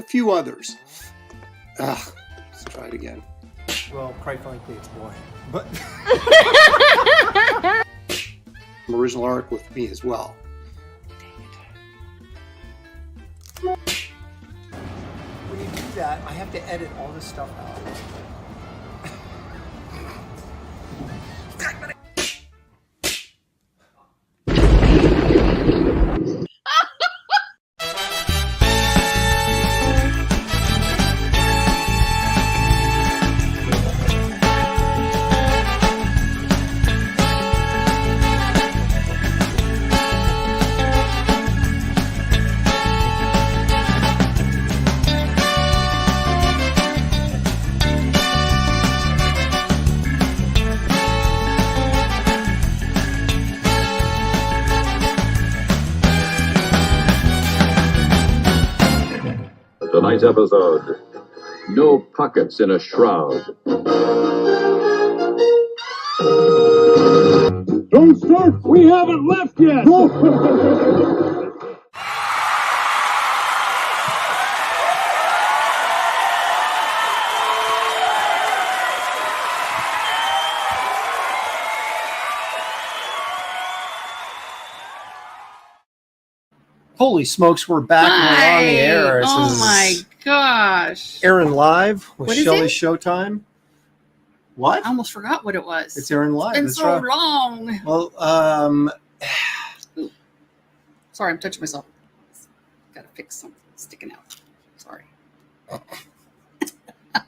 few others. Let's try it again. Well, quite frankly, it's boring. But Some original art with me as well. when you do that, I have to edit all this stuff out. Tonight's episode, no pockets in a shroud. Don't start! We haven't left yet! Holy smokes, we're back and we're on the air. This Oh is my gosh. Aaron Live with What is Shelley it? Showtime. What? I almost forgot what it was. It's Aaron Live. It's been That's so right. long. Well, Sorry, I'm touching myself. Gotta fix something sticking out. Sorry.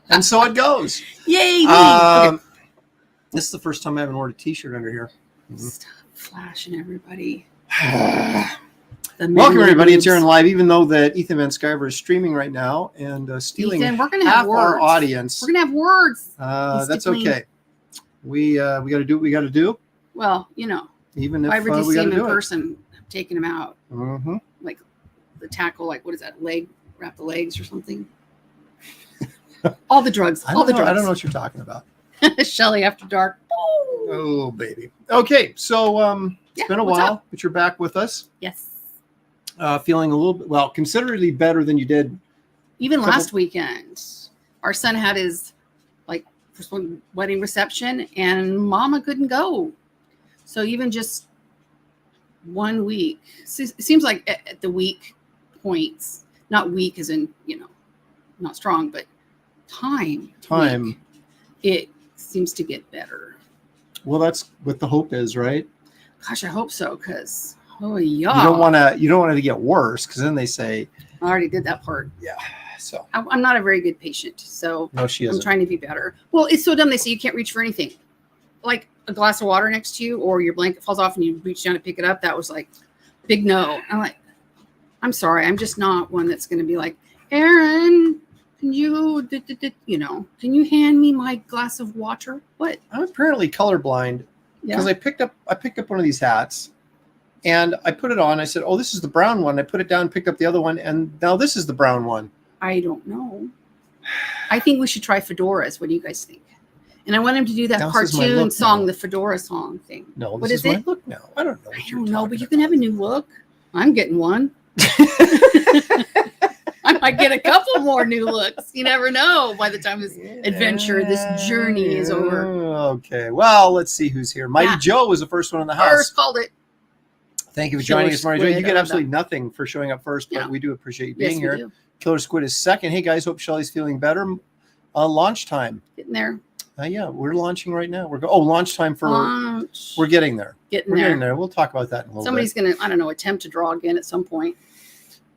and so it goes. Yay! Okay. This is the first time I haven't worn a t-shirt under here. Stop flashing, everybody. Welcome, everybody. It's Aaron Live, even though that Ethan Van Sciver is streaming right now and stealing Ethan, we're gonna half have our words. audience. We're gonna have words. That's Stickling. okay. We got to do what we got to do, Well, you know, even if if I ever do we see got to him in do it. person, I'm taking him out. Mm-hmm. Like the tackle, like what is that? Leg, wrap the legs or something. All the drugs. I All don't the know. drugs. I don't know what you're talking about. Shelley after dark. Oh, baby. Okay, so it's been a what's while, up? but you're back with us. Yes. Feeling a little bit, well, considerably better than you did. Even Couple- last weekend, our son had his like first wedding reception, and Mama couldn't go. So even just 1 week, it seems like at the week points, not weak as in not strong, but time, week, it seems to get better. Well, that's what the hope is, right? Gosh, I hope so, because You don't want it to get worse, because then they say, I already did that part. yeah. So I'm not a very good patient, so no, she I'm isn't. trying to be better. Well, it's so dumb. They say you can't reach for anything, like a glass of water next to you, or your blanket falls off and you reach down to pick it up. That was like big no. I'm like, I'm sorry, I'm just not one that's going to be like, Aaron, can you, can you hand me my glass of water? What? I'm apparently colorblind because Yeah. I picked up one of these hats, and I put it on. I said, "Oh, this is the brown one." I put it down, picked up the other one, and now this is the brown one. I don't know. I think we should try fedoras. What do you guys think? And I want him to do that Now this is my cartoon look song, now. the fedora song thing. No, What this is is my it? look now. I don't know. What I you're don't know, but talking you can have a new look. I'm getting one. I might get a couple more new looks. You never know by the time this adventure, this journey is over. Okay. Well, let's see who's here. Mighty Yeah. Joe was the first one in the house. First called it. Thank you for Killer joining us, Mighty Joe. Squid, You get I absolutely love nothing for showing up first, but Yeah. we do appreciate you Yes, being we here. do. Killer Squid is second. Hey guys, hope Shelley's feeling better. Launch time. Getting there. Yeah, we're launching right now. Launch time for. Launch. We're getting there. Getting We're there. getting there. We'll talk about that in a little Somebody's bit. going to, I don't know, attempt to draw again at some point.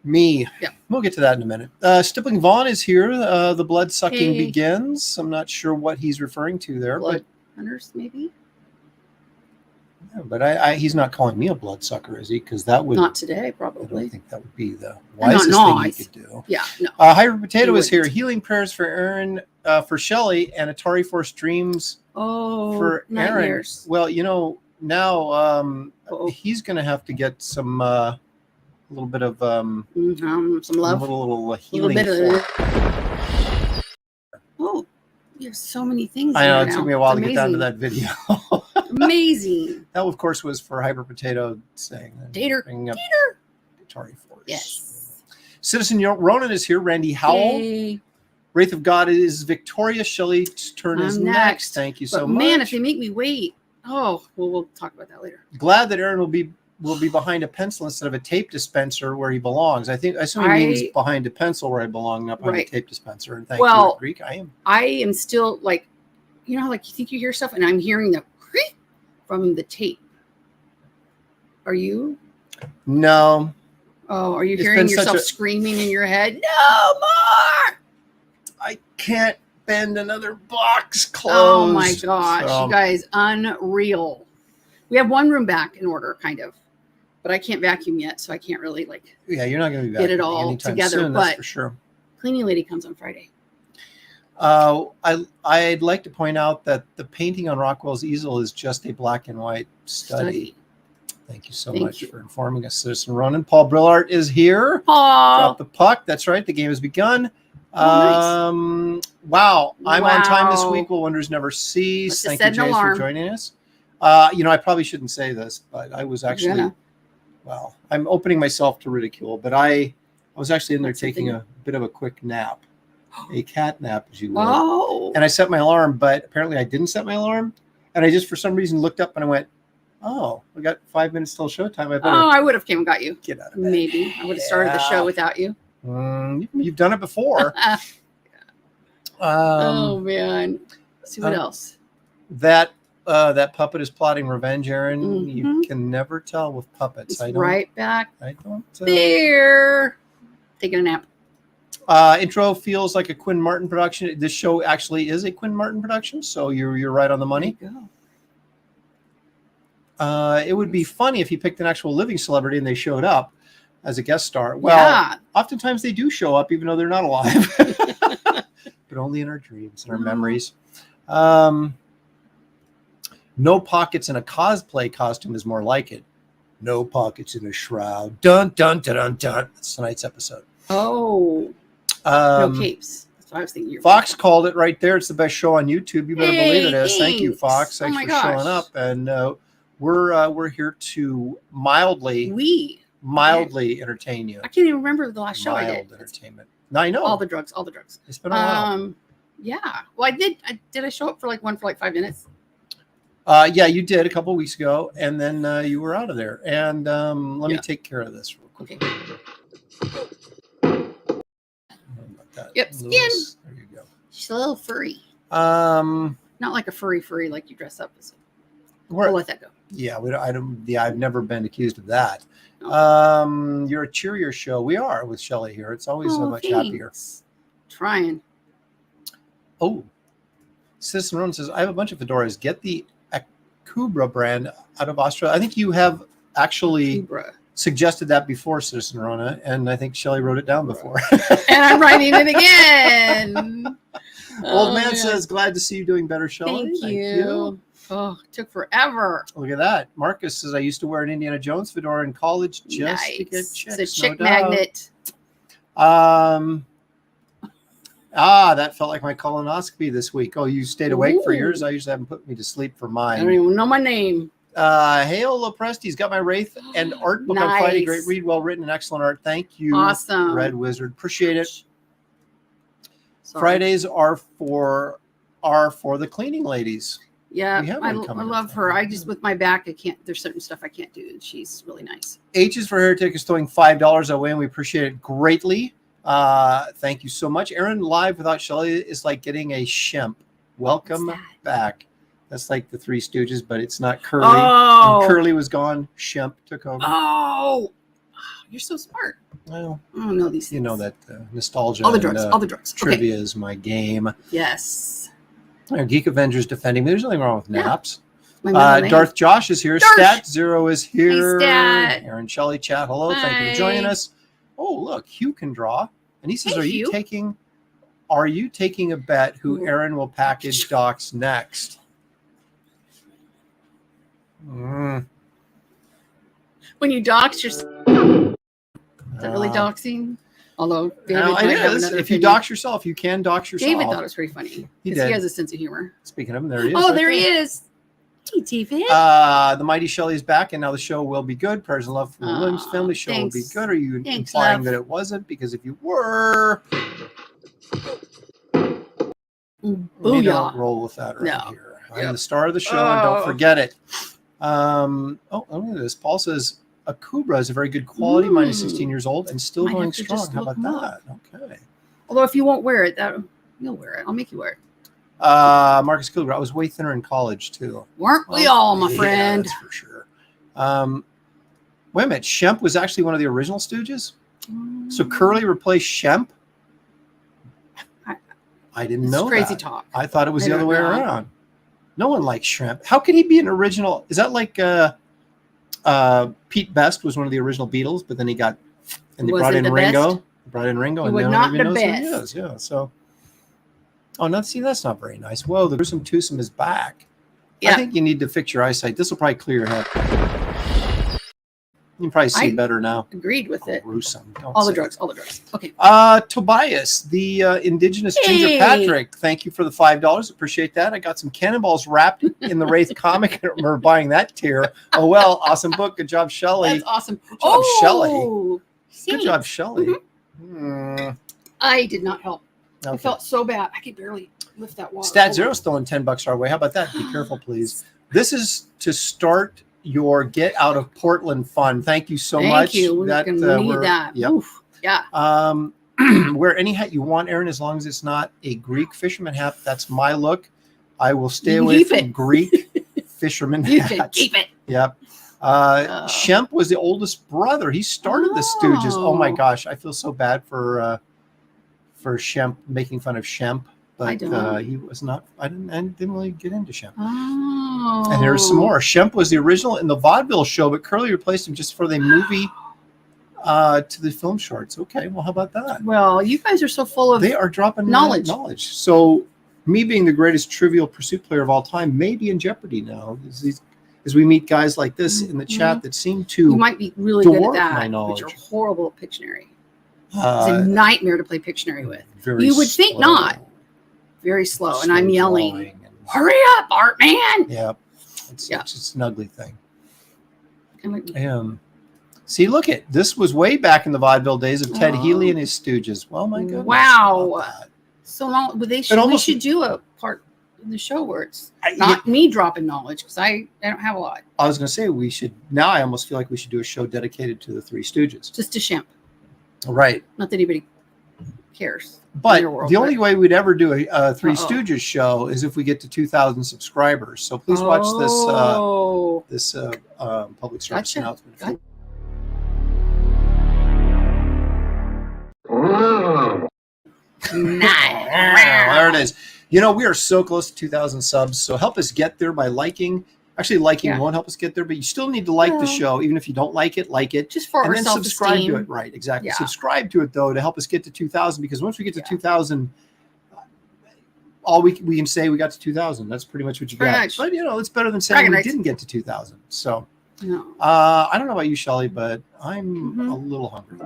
Me. Yeah. We'll get to that in a minute. Stippling Vaughn is here. The blood sucking Hey. begins. I'm not sure what he's referring to there, Blood hunters, maybe? but he's not calling me a bloodsucker, is he? Because that would Not today, I don't probably. think that would be the Not wisest thing nice. he could do. Yeah, no. Hybrid Potato He is here. wouldn't. Healing prayers for Aaron, for Shelley, and Atari Force Dreams Oh, for Aaron. nightmares. Well, now Uh-oh. he's going to have to get some a little bit of Some love. a little A healing. little bit for- of. Oh, there's so many things. I know in it there took now. me a while It's to get down to amazing. that video. Amazing. That, of course, was for Hybrid Potato saying Tater. bringing up Peter. Atari Force. Yes. Citizen Ronan is here. Randy Howell. Yay. Wraith of God is Victoria. Shelley's turn is I'm next. next. Thank you But so much. man, if they make me wait. Oh, well, we'll talk about that later. Glad that Aaron will be behind a pencil instead of a tape dispenser where he belongs. I assume he means behind a pencil where I belong, not behind a tape dispenser. And thank you, Greek. I am still like, you know, like you think you hear stuff, and I'm hearing the creak from the tape. Are you? No. Oh, are you hearing yourself screaming in your head? No more! I can't bend another box closed. Oh my gosh, you guys, unreal. We have one room back in order, kind of, but I can't vacuum yet, so I can't really like. Yeah, you're not going to be get it all together. Soon, but that's for sure. Cleaning lady comes on Friday. I'd like to point out that the painting on Rockwell's easel is just a black and white study. Thank you so much for informing us, Citizen Ronan. Paul Brillart is here. Paul. Drop the puck. That's right. The game has begun. Nice. Wow. I'm on time this week. Will wonders never cease. Thank you, James, for joining us. I probably shouldn't say this, but I was actually, I'm opening myself to ridicule, but I was actually in there taking a bit of a quick nap, a cat nap, as you will. Oh. And I set my alarm, but apparently I didn't set my alarm. And I just, for some reason, looked up and I went, oh, we got 5 minutes till showtime. I would have came and got you. Get out of bed. Maybe I would have started the show without you. You've done it before. Oh man. Let's see what else. That puppet is plotting revenge, Aaron. You can never tell with puppets. It's right back. I don't. There. Taking a nap. Intro feels like a Quinn Martin production. This show actually is a Quinn Martin production, so you're right on the money. There you go. It would be funny if you picked an actual living celebrity and they showed up as a guest star. Well, oftentimes they do show up even though they're not alive, but only in our dreams and our memories. No pockets in a cosplay costume is more like it. No pockets in a shroud. Dun, dun, dun, dun, dun. That's tonight's episode. Oh, no capes. That's what I was thinking. Fox called it right there. It's the best show on YouTube. You better believe it is. Thank you, Fox. Thanks for showing up. And we're here to mildly entertain you. I can't even remember the last show I did. Entertainment. No, I know. All the drugs. It's been a while. Yeah. Well, did I show up for like 5 minutes? Yeah, you did a couple of weeks ago, and then you were out of there. And let me take care of this real quick. Okay. Yep, skin. Lewis. There you go. She's a little furry. Not like a furry like you dress up as. We'll let that go. Yeah, I've never been accused of that. No. You're a cheerier show. We are with Shelley here. It's always so much happier. Trying. Oh, Citizen Ronan says, I have a bunch of fedoras. Get the Akubra brand out of Australia. I think you have actually suggested that before, Citizen Rona, and I think Shelley wrote it down before. And I'm writing it again. Old man says, glad to see you doing better, Shelley. Thank you. Oh, it took forever. Look at that. Marcus says, I used to wear an Indiana Jones fedora in college just to get chicks. It's a chick magnet. That felt like my colonoscopy this week. Oh, you stayed awake for yours? I usually haven't put me to sleep for mine. I don't even know my name. Hail Lopresti's got my Wraith and art book on Friday. Great read, well written, and excellent art. Thank you. Awesome. Red Wizard. Appreciate it. Sorry. Fridays are for the cleaning ladies. Yeah, I love her. I just, with my back, I can't, there's certain stuff I can't do. And she's really nice. H is for Heretic is throwing $5 away, and we appreciate it greatly. Thank you so much. Aaron, live without Shelley is like getting a shemp. Welcome back. That's like the Three Stooges, but it's not Curly. Oh. When Curly was gone, Shemp took over. Oh, you're so smart. Well, I don't know these things. You know that nostalgia. All the drugs. Trivia is my game. Yes. Geek Avengers defending me. There's nothing wrong with naps. Darth Josh is here. Stat Zero is here. Hey, Stat. Aaron Shelley, chat. Hello. Hi. Thank you for joining us. Oh, look, Hugh can draw. And he says, Are you taking a bet who Aaron will package docs next? When you dox yourself, is that really doxing? Although David if you dox yourself, you can dox yourself. David thought it was very funny because he has a sense of humor. Speaking of him, there he is. Oh, there he is. Hey, David. The Mighty Shelley is back, and now the show will be good. Prayers and love from the Williams family. Show will be Thanks. good. Are you Thanks, implying love. that it wasn't? Because if you were, we don't roll with that right here. I'm the star of the show, and don't forget it. Look at this. Paul says a Cobra is a very good quality. Mine is 16 years old and still going strong. How about that? Okay. Although if you won't wear it, you'll wear it. I'll make you wear it. Marcus Cobra. I was way thinner in college too. Weren't we all, my friend? That's for sure. Wait a minute. Shemp was actually one of the original Stooges. So Curly replaced Shemp. I didn't know crazy that. Talk. I thought it was the other way around. No one likes Shrimp. How could he be an original? Is that like Pete Best was one of the original Beatles, but then he got and they brought in Ringo. Brought in Ringo, and no one even knows who he is. Yeah. So, that's not very nice. Whoa, the gruesome twosome is back. Yeah. I think you need to fix your eyesight. This will probably clear your head. You can probably see better now. Agreed with it. Gruesome. All the drugs. Okay. Tobias, the indigenous Ginger Patrick. Thank you for the $5. Appreciate that. I got some cannonballs wrapped in the Wraith comic. I remember buying that tier. Oh well, awesome book. Good job, Shelley. That's awesome. Good job, Shelley. Good job, Shelley. I did not help. Okay. I felt so bad. I could barely lift that water. Stat Zero's throwing $10 our way. How about that? Be careful, please. This is to start your get out of Portland fun. Thank you so much. Thank you. We need that. Yep. Oof. Yeah. Wear any hat you want, Aaron, as long as it's not a Greek fisherman hat. That's my look. I will stay away from Greek fisherman hats. Keep it. Yep. Shemp was the oldest brother. He started the Stooges. Oh my gosh, I feel so bad for Shemp, making fun of Shemp. But he was not. I didn't really get into Shemp. Oh. And there's some more. Shemp was the original in the vaudeville show, but Curly replaced him just for the movie to the film shorts. Okay, well, how about that? Well, you guys are so full of they are dropping knowledge. So me being the greatest Trivial Pursuit player of all time may be in jeopardy now as we meet guys like this in the chat that seem to you might be really good at that, my knowledge. But you're horrible at Pictionary. It's a nightmare to play Pictionary with. You would think not. Very slow, and I'm yelling, "Hurry up, Art man!" Yeah, it's an ugly thing. See, look at this was way back in the vaudeville days of Ted Healy and his Stooges. Well, my goodness! Wow, so long. But we should do a part in the show where it's not me dropping knowledge because I don't have a lot. I was going to say we should. Now I almost feel like we should do a show dedicated to the Three Stooges, just to Shemp. Right. Not that anybody cares. But the only way we'd ever do a Three Stooges show is if we get to 2,000 subscribers. So please watch this public service announcement. Gotcha. Nice. There it is. We are so close to 2,000 subs. So help us get there by liking. Actually, liking won't help us get there, but you still need to like the show, even if you don't like it. Just for our self-esteem. And then subscribe to it. Right, exactly. Yeah. Subscribe to it, though, to help us get to 2,000, because once we get to 2,000, all we can say we got to 2,000. That's pretty much what you got. But, it's better than saying we didn't get to 2,000. So, I don't know about you, Shelley, but I'm a little hungry.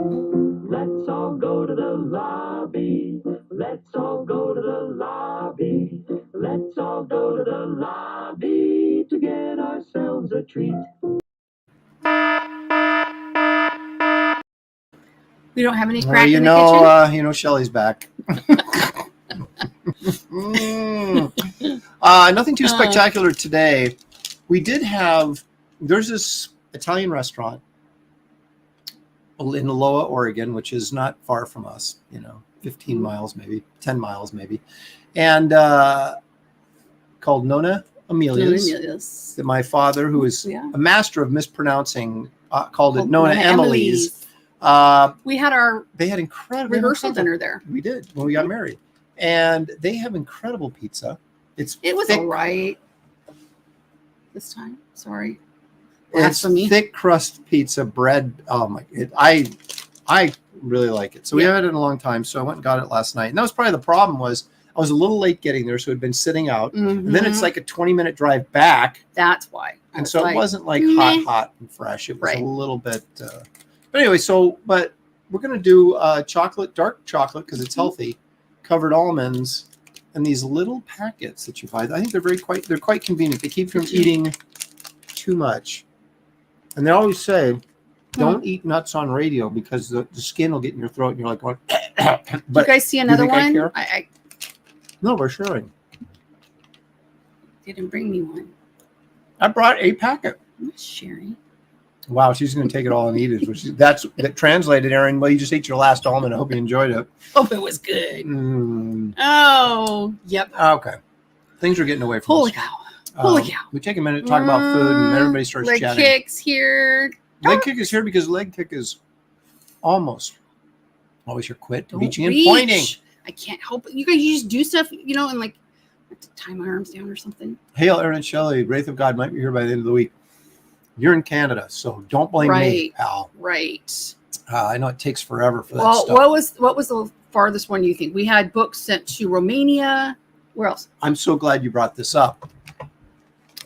Let's all go to the lobby. Let's all go to the lobby. Let's all go to the lobby to get ourselves a treat. We don't have any crack in the kitchen? Shelley's back. Nothing too spectacular today. We did have, there's this Italian restaurant in Loa, Oregon, which is not far from us, 15 miles, maybe 10 miles, maybe. And called Nonna Amelia's. That my father, who is a master of mispronouncing, called it Nonna Emily's. They had incredible rehearsal dinner there. We did when we got married. And they have incredible pizza. It was all right this time. Sorry. It's thick crust pizza bread. Oh my! I really like it. So we haven't had it in a long time. So I went and got it last night. And that was probably the problem was I was a little late getting there, so it had been sitting out. And then it's like a 20-minute drive back. That's why. And so it wasn't like hot and fresh. It was a little bit. But anyway, but we're gonna do dark chocolate because it's healthy, covered almonds, and these little packets that you buy. I think they're quite convenient. They keep you from eating too much. And they always say, don't eat nuts on radio because the skin will get in your throat and you're like, going, but you guys see another one? No, we're sharing. Didn't bring me one. I brought a packet. I'm not sharing. Wow, she's going to take it all and eat it. That translated, Aaron. Well, you just ate your last almond. I hope you enjoyed it. Hope it was good. Mm. Oh, yep. Okay. Things are getting away from Holy us. cow. Holy cow. We take a minute to talk about food and everybody starts Leg chatting. Kick's here. Leg Kick is here because Leg Kick is almost always your quit, Don't reaching and reach. pointing. I can't help it. You guys, you just do stuff, and like I have to tie my arms down or something. Hail, Aaron and Shelley. Wraith of God might be here by the end of the week. You're in Canada, so don't blame me, pal. Right. I know it takes forever for that stuff. What was the farthest one you think? We had books sent to Romania. Where else? I'm so glad you brought this up.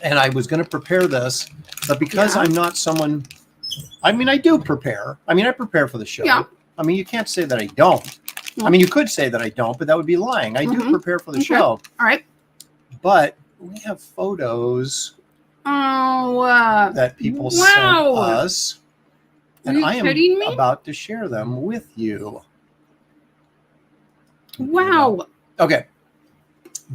And I was going to prepare this, but because I'm not someone, I mean, I do prepare. I mean, I prepare for the show. Yeah. I mean, you can't say that I don't. I mean, you could say that I don't, but that would be lying. I do prepare for the show. All right. But we have photos that people sent us. And I am about to share them with you. Wow. Okay.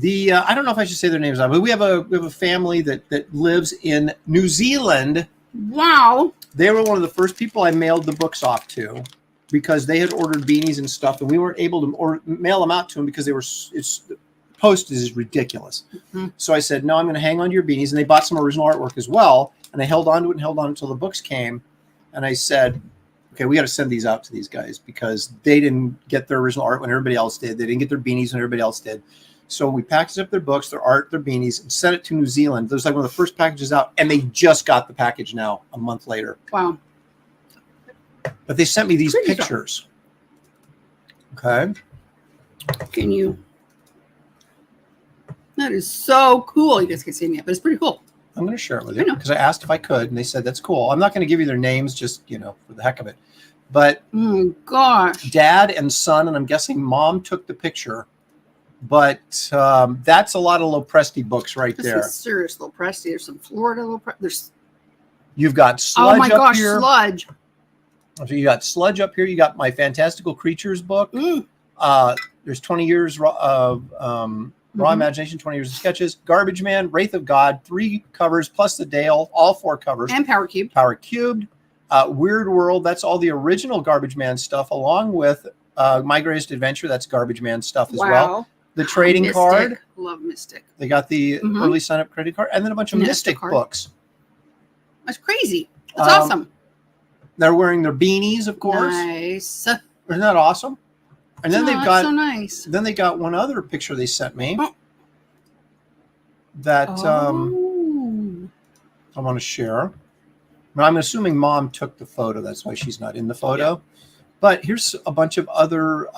I don't know if I should say their names, but we have a family that lives in New Zealand. Wow. They were one of the first people I mailed the books off to because they had ordered beanies and stuff, and we weren't able to mail them out to them because postage is ridiculous. Mm-hmm. So I said, no, I'm going to hang on to your beanies, and they bought some original artwork as well, and I held on to it until the books came, and I said, okay, we got to send these out to these guys because they didn't get their original art when everybody else did. They didn't get their beanies when everybody else did. So we packaged up their books, their art, their beanies, and sent it to New Zealand. It was like one of the first packages out, and they just got the package now, a month later. Wow. But they sent me these pictures. Okay. Can you? That is so cool. You guys can see me, but it's pretty cool. I'm going to share it with you because I asked if I could, and they said that's cool. I'm not going to give you their names, just for the heck of it. But oh gosh, Dad and son, and I'm guessing Mom took the picture. But that's a lot of Lopresti books right there. This is serious Lopresti. There's some Florida Lopresti. You've got Sludge oh my up gosh, here. Sludge. So you got Sludge up here. You got my Fantastical Creatures book. There's 20 years of Raw Imagination, 20 years of sketches. Garbage Man, Wraith of God, 3 covers plus the Dale, all 4 covers. And Power Cubed. Power Cubed. Weird World, that's all the original Garbage Man stuff, along with My Greatest Adventure, that's Garbage Man stuff as well. The trading Mystic. card. Love Mystic. They got the early sign-up credit card, and then a bunch of Mystic books. That's crazy. That's awesome. They're wearing their beanies, of course. Nice. Isn't that awesome? And then they've got so nice. Then they got one other picture they sent me that I want to share. Now, I'm assuming Mom took the photo. That's why she's not in the photo. Yeah. But here's a bunch of other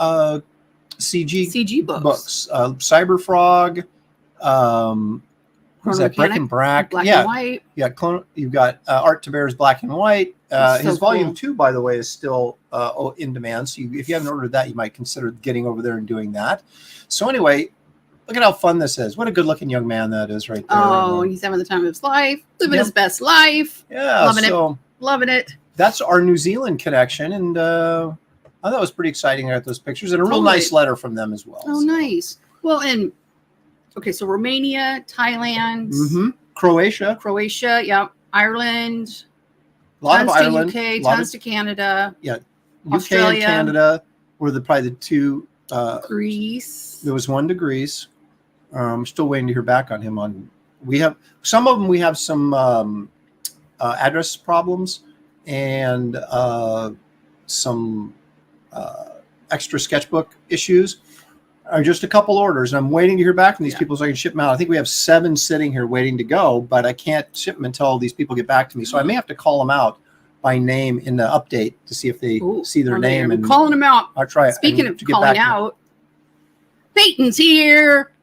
CG books. Cyber Frog. Who's that? Brick and Brack. Black and white. Yeah, you've got Art to Bear's Black and White. His volume 2, by the way, is still in demand. So if you haven't ordered that, you might consider getting over there and doing that. So anyway, look at how fun this is. What a good-looking young man that is right there. Oh, he's having the time of his life, living his best life. Yeah, loving it. That's our New Zealand connection, and I thought it was pretty exciting. I got those pictures and a real nice letter from them as well. Oh, nice. Well, and okay, so Romania, Thailand, Croatia, yeah, Ireland. A lot of Ireland, UK, tons to Canada. Yeah, Australia. UK and Canada were probably the 2. Greece. There was 1 to Greece. I'm still waiting to hear back on him. We have some of them. We have some address problems and some extra sketchbook issues. Just a couple orders, and I'm waiting to hear back from these people so I can ship them out. I think we have 7 sitting here waiting to go, but I can't ship them until these people get back to me. So I may have to call them out by name in the update to see if they see their name. And calling them out. I'll try. Speaking of calling out, Peyton's here.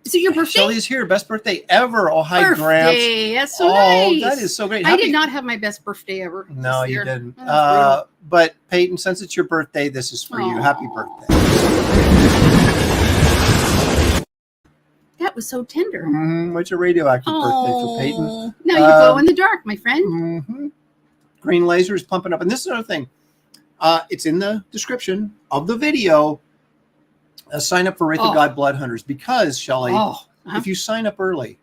Is it your birthday? Shelly's here. Best birthday ever. Oh, hi, Grant. That's so nice. That is so great. I did not have my best birthday ever. No, you didn't. But Peyton, since it's your birthday, this is for you. Happy birthday. was so tender. What's a radioactive birthday for Peyton? Oh, now you glow in the dark, my friend. Green laser is pumping up. And this is another thing. It's in the description of the video. Sign up for Wraith of God Blood Hunters because, Shelley, if you sign up early,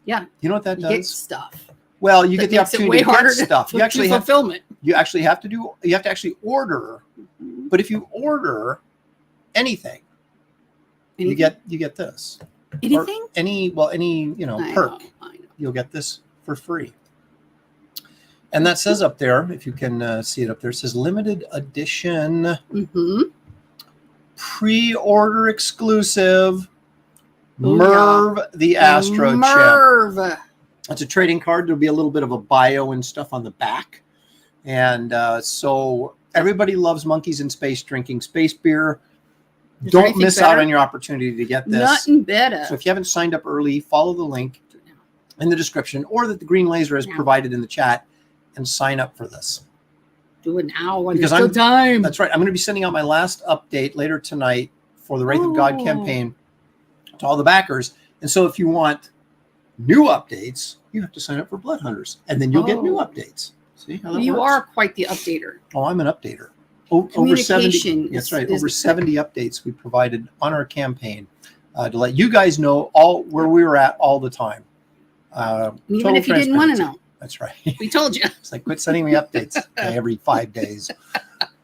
you know what that does? Get stuff. Well, you get the opportunity to get stuff. You actually have fulfillment. You actually have to do. You have to actually order. But if you order anything, you get this. Anything? Or any perk. I know. You'll get this for free. And that says up there, if you can see it up there, it says limited edition, pre-order exclusive, Merv the Astro Chip. It's a trading card. There'll be a little bit of a bio and stuff on the back. And so everybody loves monkeys in space drinking space beer. Don't miss out on your opportunity to get this. Nothing better. So if you haven't signed up early, follow the link in the description or that the green laser has provided in the chat and sign up for this. Do it now when because there's still time. That's right. I'm going to be sending out my last update later tonight for the Wraith of God campaign to all the backers. And so if you want new updates, you have to sign up for Blood Hunters, and then you'll get new updates. See how that you works? are quite the updater. Oh, I'm an updater. Over 70. That's right. Over 70 updates we provided on our campaign to let you guys know all where we were at all the time. Even if you didn't want to know. That's right. We told you. It's like, quit sending me updates every 5 days.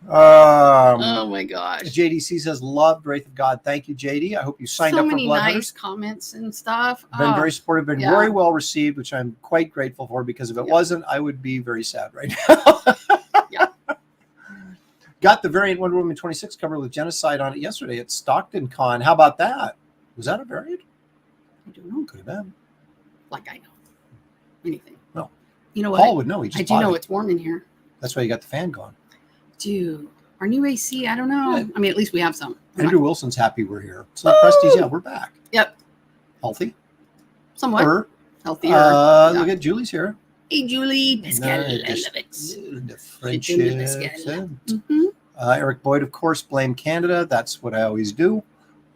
Oh my gosh. JDC says, loved Wraith of God. Thank you, JD. I hope you signed up for Blood So many nice Hunters. comments and stuff. Been very supportive, been very well received, which I'm quite grateful for, because if it wasn't, I would be very sad right now. Got the variant Wonder Woman 26 cover with genocide on it yesterday at Stockton Con. How about that? Was that a variant? I don't know. Could have been. Like I know. Anything. No. You know what? Paul would know. He just I do know it's warm in here. That's why you got the fan going. Dude, our new AC, I don't know. I mean, at least we have some. Andrew Wilson's happy we're here. So Prestige, we're back. Yep. Healthy. Somewhat. Healthier. Look at Julie's here. Hey, Julie. Pascal, I love it. The friendship. Eric Boyd, of course, blame Canada. That's what I always do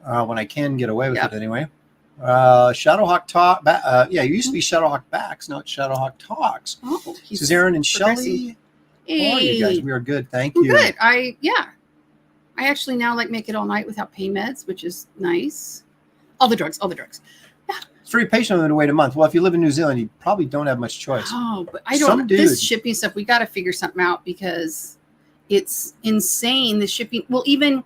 when I can get away with it anyway. Shadowhawk Talk. It used to be Shadowhawk Backs. Now it's Shadowhawk Talks. Oh, this is Aaron and Shelley. Hey. Oh, you guys, we are good. Thank you. Good. I actually now make it all night without pain meds, which is nice. All the drugs. Yeah. It's very patient than to wait a month. Well, if you live in New Zealand, you probably don't have much choice. Oh, but I don't. This shipping stuff, we got to figure something out because it's insane. The shipping. Well, even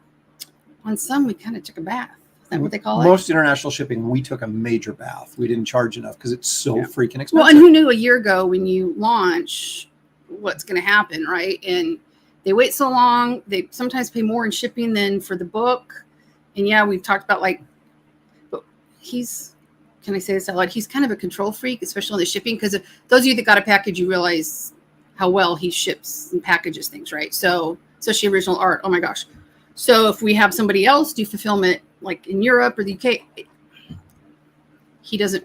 on some, we kind of took a bath. Is that what they call it? Most international shipping, we took a major bath. We didn't charge enough because it's so freaking expensive. Well, and who knew a year ago when you launch what's going to happen, right? And they wait so long. They sometimes pay more in shipping than for the book. And we've talked about but he's, can I say this out loud? He's kind of a control freak, especially on the shipping, because those of you that got a package, you realize how well he ships and packages things, right? So, especially original art. Oh my gosh. So if we have somebody else do fulfillment, like in Europe or the UK, he doesn't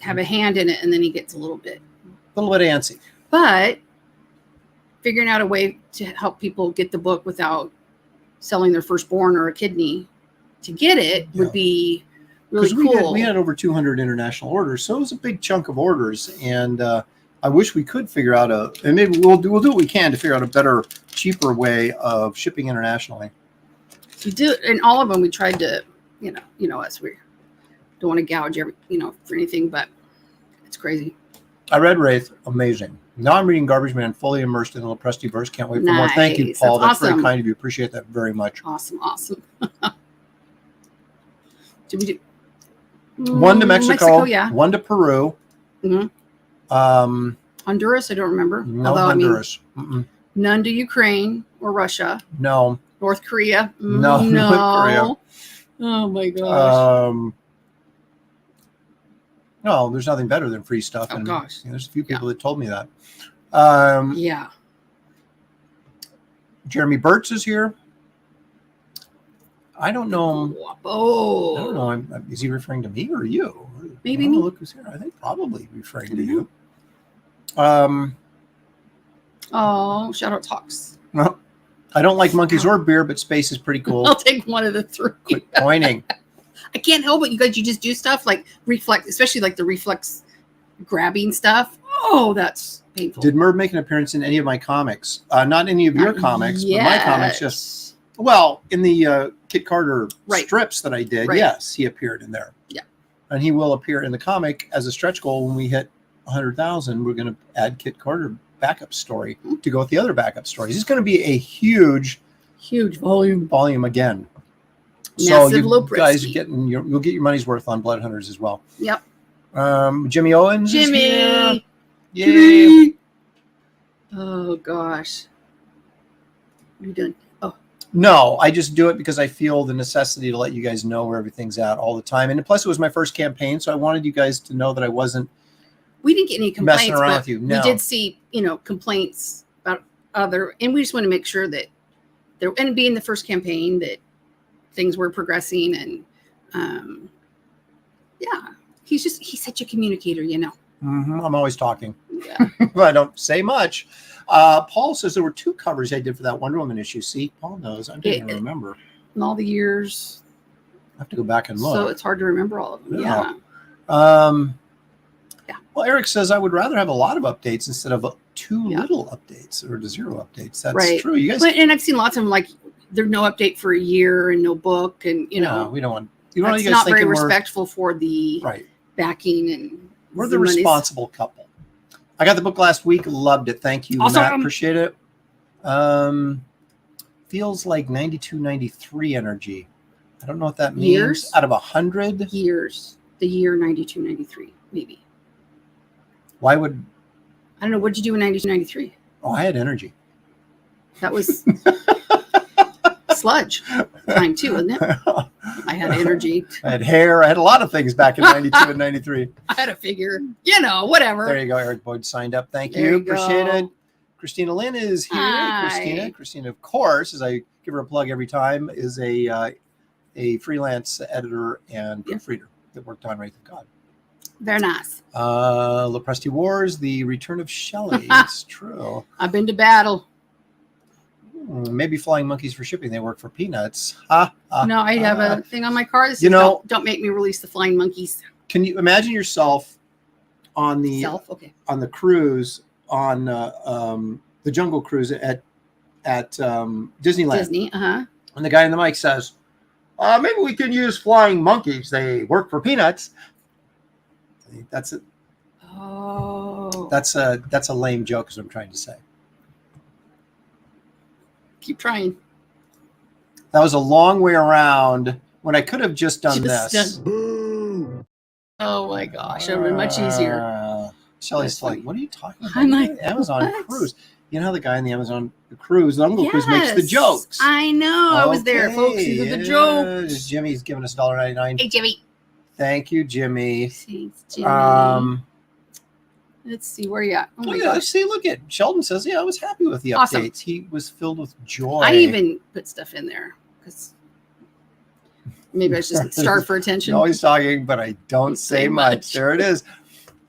have a hand in it, and then he gets a little bit antsy. But figuring out a way to help people get the book without selling their firstborn or a kidney to get it would be really cool. We had over 200 international orders, so it was a big chunk of orders, and I wish we could figure out and maybe we'll do what we can to figure out a better, cheaper way of shipping internationally. We do, and all of them we tried to, you know us, we don't want to gouge for anything, but it's crazy. I read Wraith, amazing. Now I'm reading Garbage Man, fully immersed in the Lepresti verse. Can't wait for more. Thank you, Paul. That's awesome. Very kind of you. Appreciate that very much. Awesome. Did we do one to Mexico, one to Peru. Honduras, I don't remember. No, Honduras. None to Ukraine or Russia. No. North Korea. No. North Korea. Oh my gosh. No, there's nothing better than free stuff. Oh gosh. There's a few people that told me that. Jeremy Burtz is here. I don't know. Oh. I don't know. Is he referring to me or you? Maybe me. Look who's here. I think probably referring to you. Shout out Talks. Well, I don't like monkeys or beer, but space is pretty cool. I'll take one of the three. Quit pointing. I can't help it. You guys, you just do stuff like reflex, especially like the reflex grabbing stuff. Oh, that's painful. Did Merv make an appearance in any of my comics? Not any of your comics, but my comics. Just well, in the Kit Carter strips that I did. Right. Yes, he appeared in there. Yeah, and he will appear in the comic as a stretch goal when we hit 100,000. We're going to add Kit Carter backup story to go with the other backup stories. It's going to be a huge volume again. Massive so you guys you'll get your money's worth on Blood Hunters as well. Yep. Jimmy Owens. Jimmy. Yay. Jimmy. Oh gosh. You done? Oh. No, I just do it because I feel the necessity to let you guys know where everything's at all the time. And plus, it was my first campaign, so I wanted you guys to know that I wasn't. We didn't get any complaints, messing around with you. No. We did see, complaints about and we just want to make sure that there, and being the first campaign, that things were progressing, and he's such a communicator, I'm always talking. Yeah. But I don't say much. Paul says there were 2 covers I did for that Wonder Woman issue. See, Paul knows. I didn't even remember. In all the years. I have to go back and look. So it's hard to remember all of them. Yeah. Well, Eric says I would rather have a lot of updates instead of too little updates or 0 updates. That's true. You guys, and I've seen lots of them like there's no update for a year and no book, and we don't want. That's you guys not very respectful for the backing, and we're the responsible couple. I got the book last week. Loved it. Thank you, also, Matt. Appreciate it. Feels like 92, 93 energy. I don't know what that means. Years? Out of 100 years. The year 92, 93, maybe. Why would I don't know, what did you do in 92, 93? Oh, I had energy. That was sludge time too, wasn't it? I had energy. I had hair. I had a lot of things back in 92 and 93. I had a figure, whatever. There you go. Eric Boyd signed up. Thank you. Appreciate it. Christina Lynn is here. Hi. Christina, of course, as I give her a plug every time, is a freelance editor and proofreader that worked on Wraith of God. Very nice. Lepresti Wars, The Return of Shelley. It's true. I've been to battle. Maybe Flying Monkeys for shipping. They work for peanuts. No, I have a thing on my car that says, don't make me release the Flying Monkeys. Can you imagine yourself on the on the cruise on the Jungle Cruise at Disneyland? Disney, And the guy in the mic says, maybe we can use Flying Monkeys. They work for peanuts. That's it. Oh. That's a lame joke, is what I'm trying to say. Keep trying. That was a long way around when I could have just done this. Oh my gosh, it would have been much easier. Shelley's like, what are you talking about? I'm like, Amazon cruise. You know how the guy in the Amazon cruise, the Jungle Cruise, makes the jokes. I know. I was there, folks. These are the jokes. Jimmy's giving us $1.99. Hey, Jimmy. Thank you, Jimmy. Thanks, Jimmy. Let's see where you at. Oh my gosh. See, look at Sheldon says, I was happy with the updates. Awesome. He was filled with joy. I even put stuff in there because maybe I was just starved for attention. I'm always talking, but I don't say much. There it is.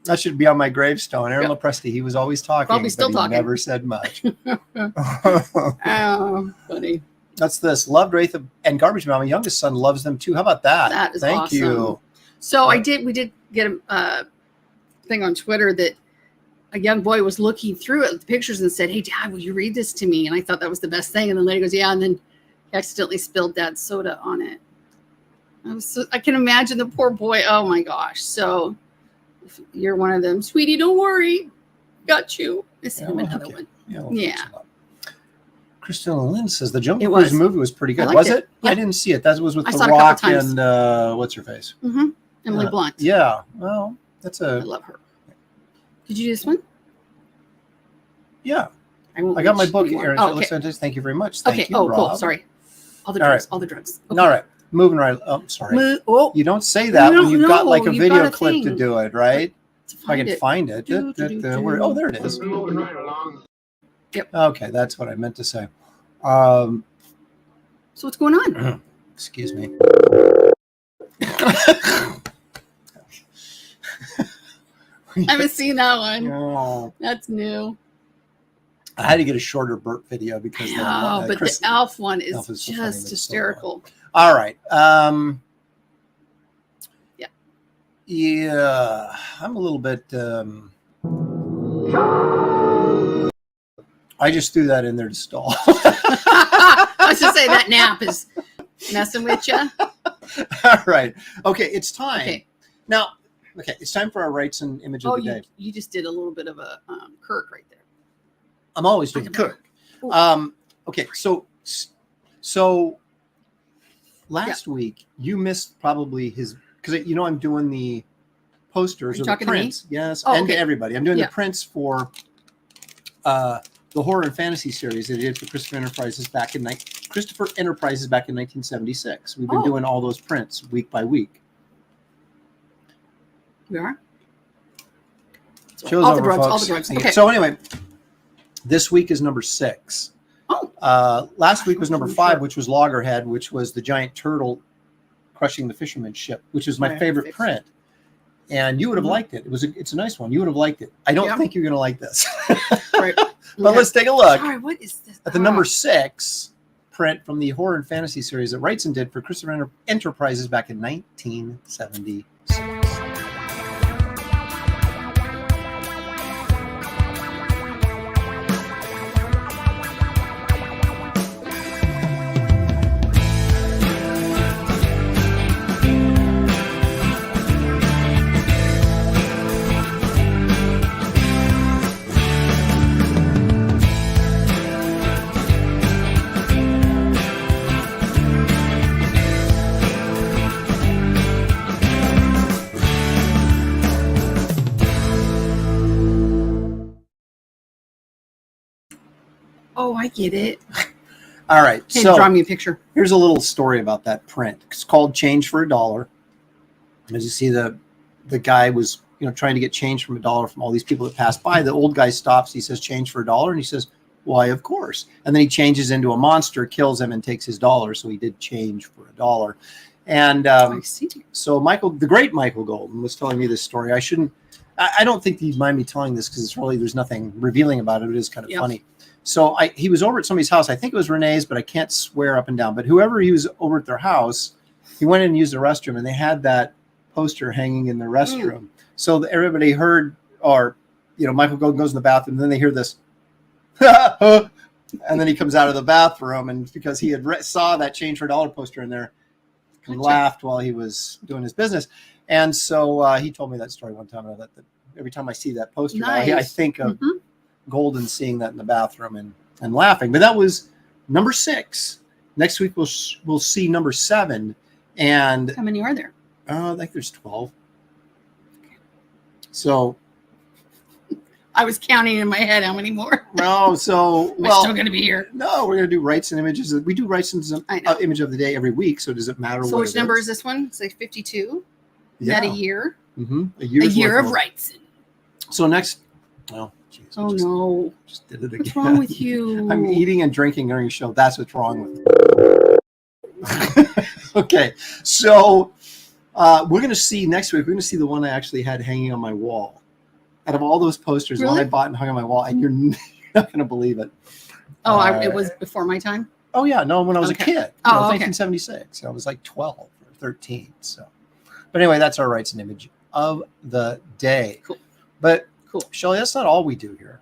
That should be on my gravestone. Aaron Lepresti, he was always talking, probably still but he talking. Never said much. Oh, funny. That's this. Loved Wraith and Garbage Man. My youngest son loves them too. How about that? That is Thank awesome. you. So we did get a thing on Twitter that a young boy was looking through it, the pictures, and said, "Hey, Dad, will you read this to me?" And I thought that was the best thing. And the lady goes, "Yeah," and then he accidentally spilled Dad's soda on it. I can imagine the poor boy. Oh my gosh! So if you're one of them, sweetie, don't worry, got you. I sent him another one. Yeah. Christina Lynn says the Jungle Cruise movie was pretty good. Was it? Yeah. I didn't see it. That was with The Rock and what's her face? Mm-hmm. Emily Blunt. Yeah. Well, that's I love her. Did you do this one? Yeah. I got my book, Aaron. Thank you very much. Thank you, Rob. Cool. Sorry. All the drugs. All the drugs. Okay. All right. Moving right. Oh, sorry. You don't say that when you've got like a video clip to do it, right? If I can find it. Oh, there it is. Moving right along. Yep. Okay, that's what I meant to say. So what's going on? Excuse me. I haven't seen that one. No. That's new. I had to get a shorter Burt video because but the Elf one is just hysterical. All right. Yeah, I'm a little bit. I just threw that in there to stall. I was just say that nap is messing with you. All right. Okay, it's time. Okay. Now, it's time for our rights and image of the day. You just did a little bit of a Kirk right there. I'm always doing Kirk. Okay, so last week you missed probably his, because I'm doing the posters of the prints. Yes, and to everybody. I'm doing the prints for the horror and fantasy series that I did for Christopher Enterprises back in 1976. We've been doing all those prints week by week. We are? Show's all over, the drugs, folks. all the drugs. Okay. So anyway, this week is number 6. Last week was number 5, which was Loggerhead, which was the giant turtle crushing the fisherman's ship, which is my favorite print. And you would have liked it. It's a nice one. You would have liked it. I don't think you're going to like this. Right. But let's take a look. Sorry, what is this? At the number 6 print from the horror and fantasy series that Wrightson did for Christopher Enterprises back in 1976. Oh, I get it. All right. Hey, so draw me a picture. Here's a little story about that print. It's called Change for $1. As you see, the guy was trying to get change from $1 from all these people that passed by. The old guy stops. He says, "Change for $1," and he says, "Why, of course." And then he changes into a monster, kills him, and takes his $1. So he did change for $1. And I see. So the great Michael Golden was telling me this story. I don't think he'd mind me telling this because there's nothing revealing about it. It is kind of funny. So he was over at somebody's house. I think it was Renee's, but I can't swear up and down. But whoever he was over at their house, he went in and used the restroom, and they had that poster hanging in the restroom. So everybody heard, Michael Golden goes in the bathroom, and then they hear this, and then he comes out of the bathroom, and because he had saw that Change for $1 poster in there, and laughed while he was doing his business. And so he told me that story one time. And I thought that every time I see that poster, I think of Golden seeing that in the bathroom and laughing. But that was number 6. Next week we'll see number 7. And how many are there? I think there's 12. So I was counting in my head how many more. No, so we're still going to be here. No, we're going to do rights and images. We do rights and image of the day every week. So does it matter? So which number is this one? It's like 52. Is that a year? Mm-hmm. A year of rights. So next. Oh, geez, no! Just did it again. What's wrong with you? I'm eating and drinking during the show. That's what's wrong with me. Okay, so we're going to see next week. We're going to see the one I actually had hanging on my wall. Out of all those posters, the one I bought and hung on my wall, and you're not going to believe it. Oh, it was before my time? Oh, yeah. No, when I was a kid. Oh, 1976. I was like 12 or 13. So, but anyway, that's our rights and image of the day. Cool. But Shelley, that's not all we do here.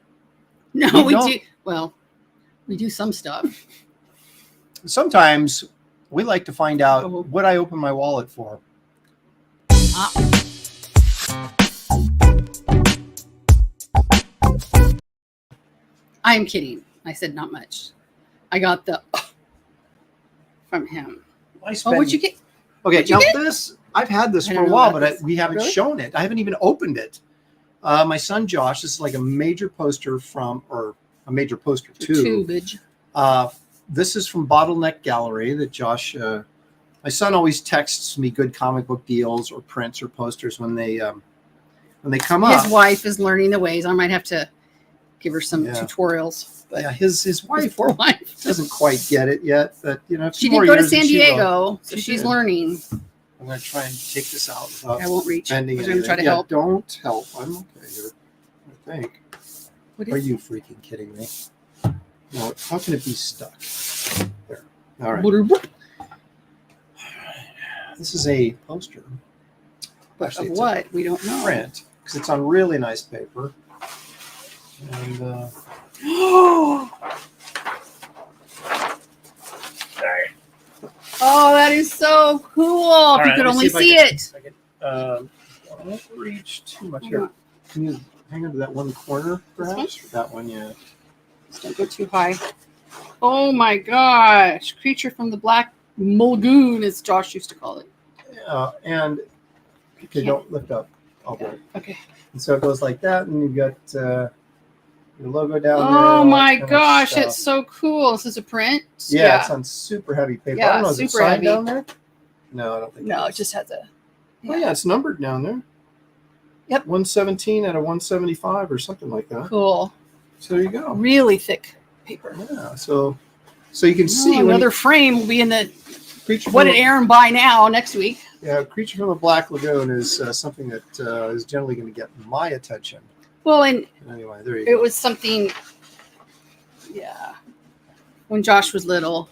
No, we do. Well, we do some stuff. Sometimes we like to find out what I open my wallet for. I am kidding. I said not much. I got the from him. What'd you get? Okay, now this, I've had this for a while, but we haven't shown it. I haven't even opened it. My son Josh, this is like a major poster or a major poster too. This is from Bottleneck Gallery that Josh, my son always texts me good comic book deals or prints or posters when they come up. His wife is learning the ways. I might have to give her some tutorials. But his wife doesn't quite get it yet, but she did go to San Diego, so she's learning. I'm going to try and take this out without I won't reach. I'm going to try to help. Don't help. I'm okay here, I think. Are you freaking kidding me? No, how can it be stuck? There. All right. This is a poster But Actually, of it's what? We don't know. print because it's on really nice paper. And Oh, that is so cool. If you could only see it. I won't reach too much here. Can you hang on to that one corner, perhaps? That one, yeah. Just don't go too high. Oh my gosh. Creature from the Black Mulgoon, as Josh used to call it. Yeah, and okay, don't lift up. I'll do it. Okay. And so it goes like that, and you've got your logo down there. Oh my that kind of gosh, stuff. it's so cool. Is this a print? Yeah, it's on super heavy paper. Yeah, I don't know, is it super signed heavy. down there? No, I don't think No, it it is. just has a. Oh yeah, it's numbered down there. Yep. 117 out of 175 or something like that. Cool. So there you go. Really thick paper. Yeah, so you can see Another frame will be in the. Creature What from did Aaron buy now next week? Yeah, Creature from the Black Lagoon is something that is generally going to get my attention. Well, and Anyway, there you it go. was something. Yeah. When Josh was little,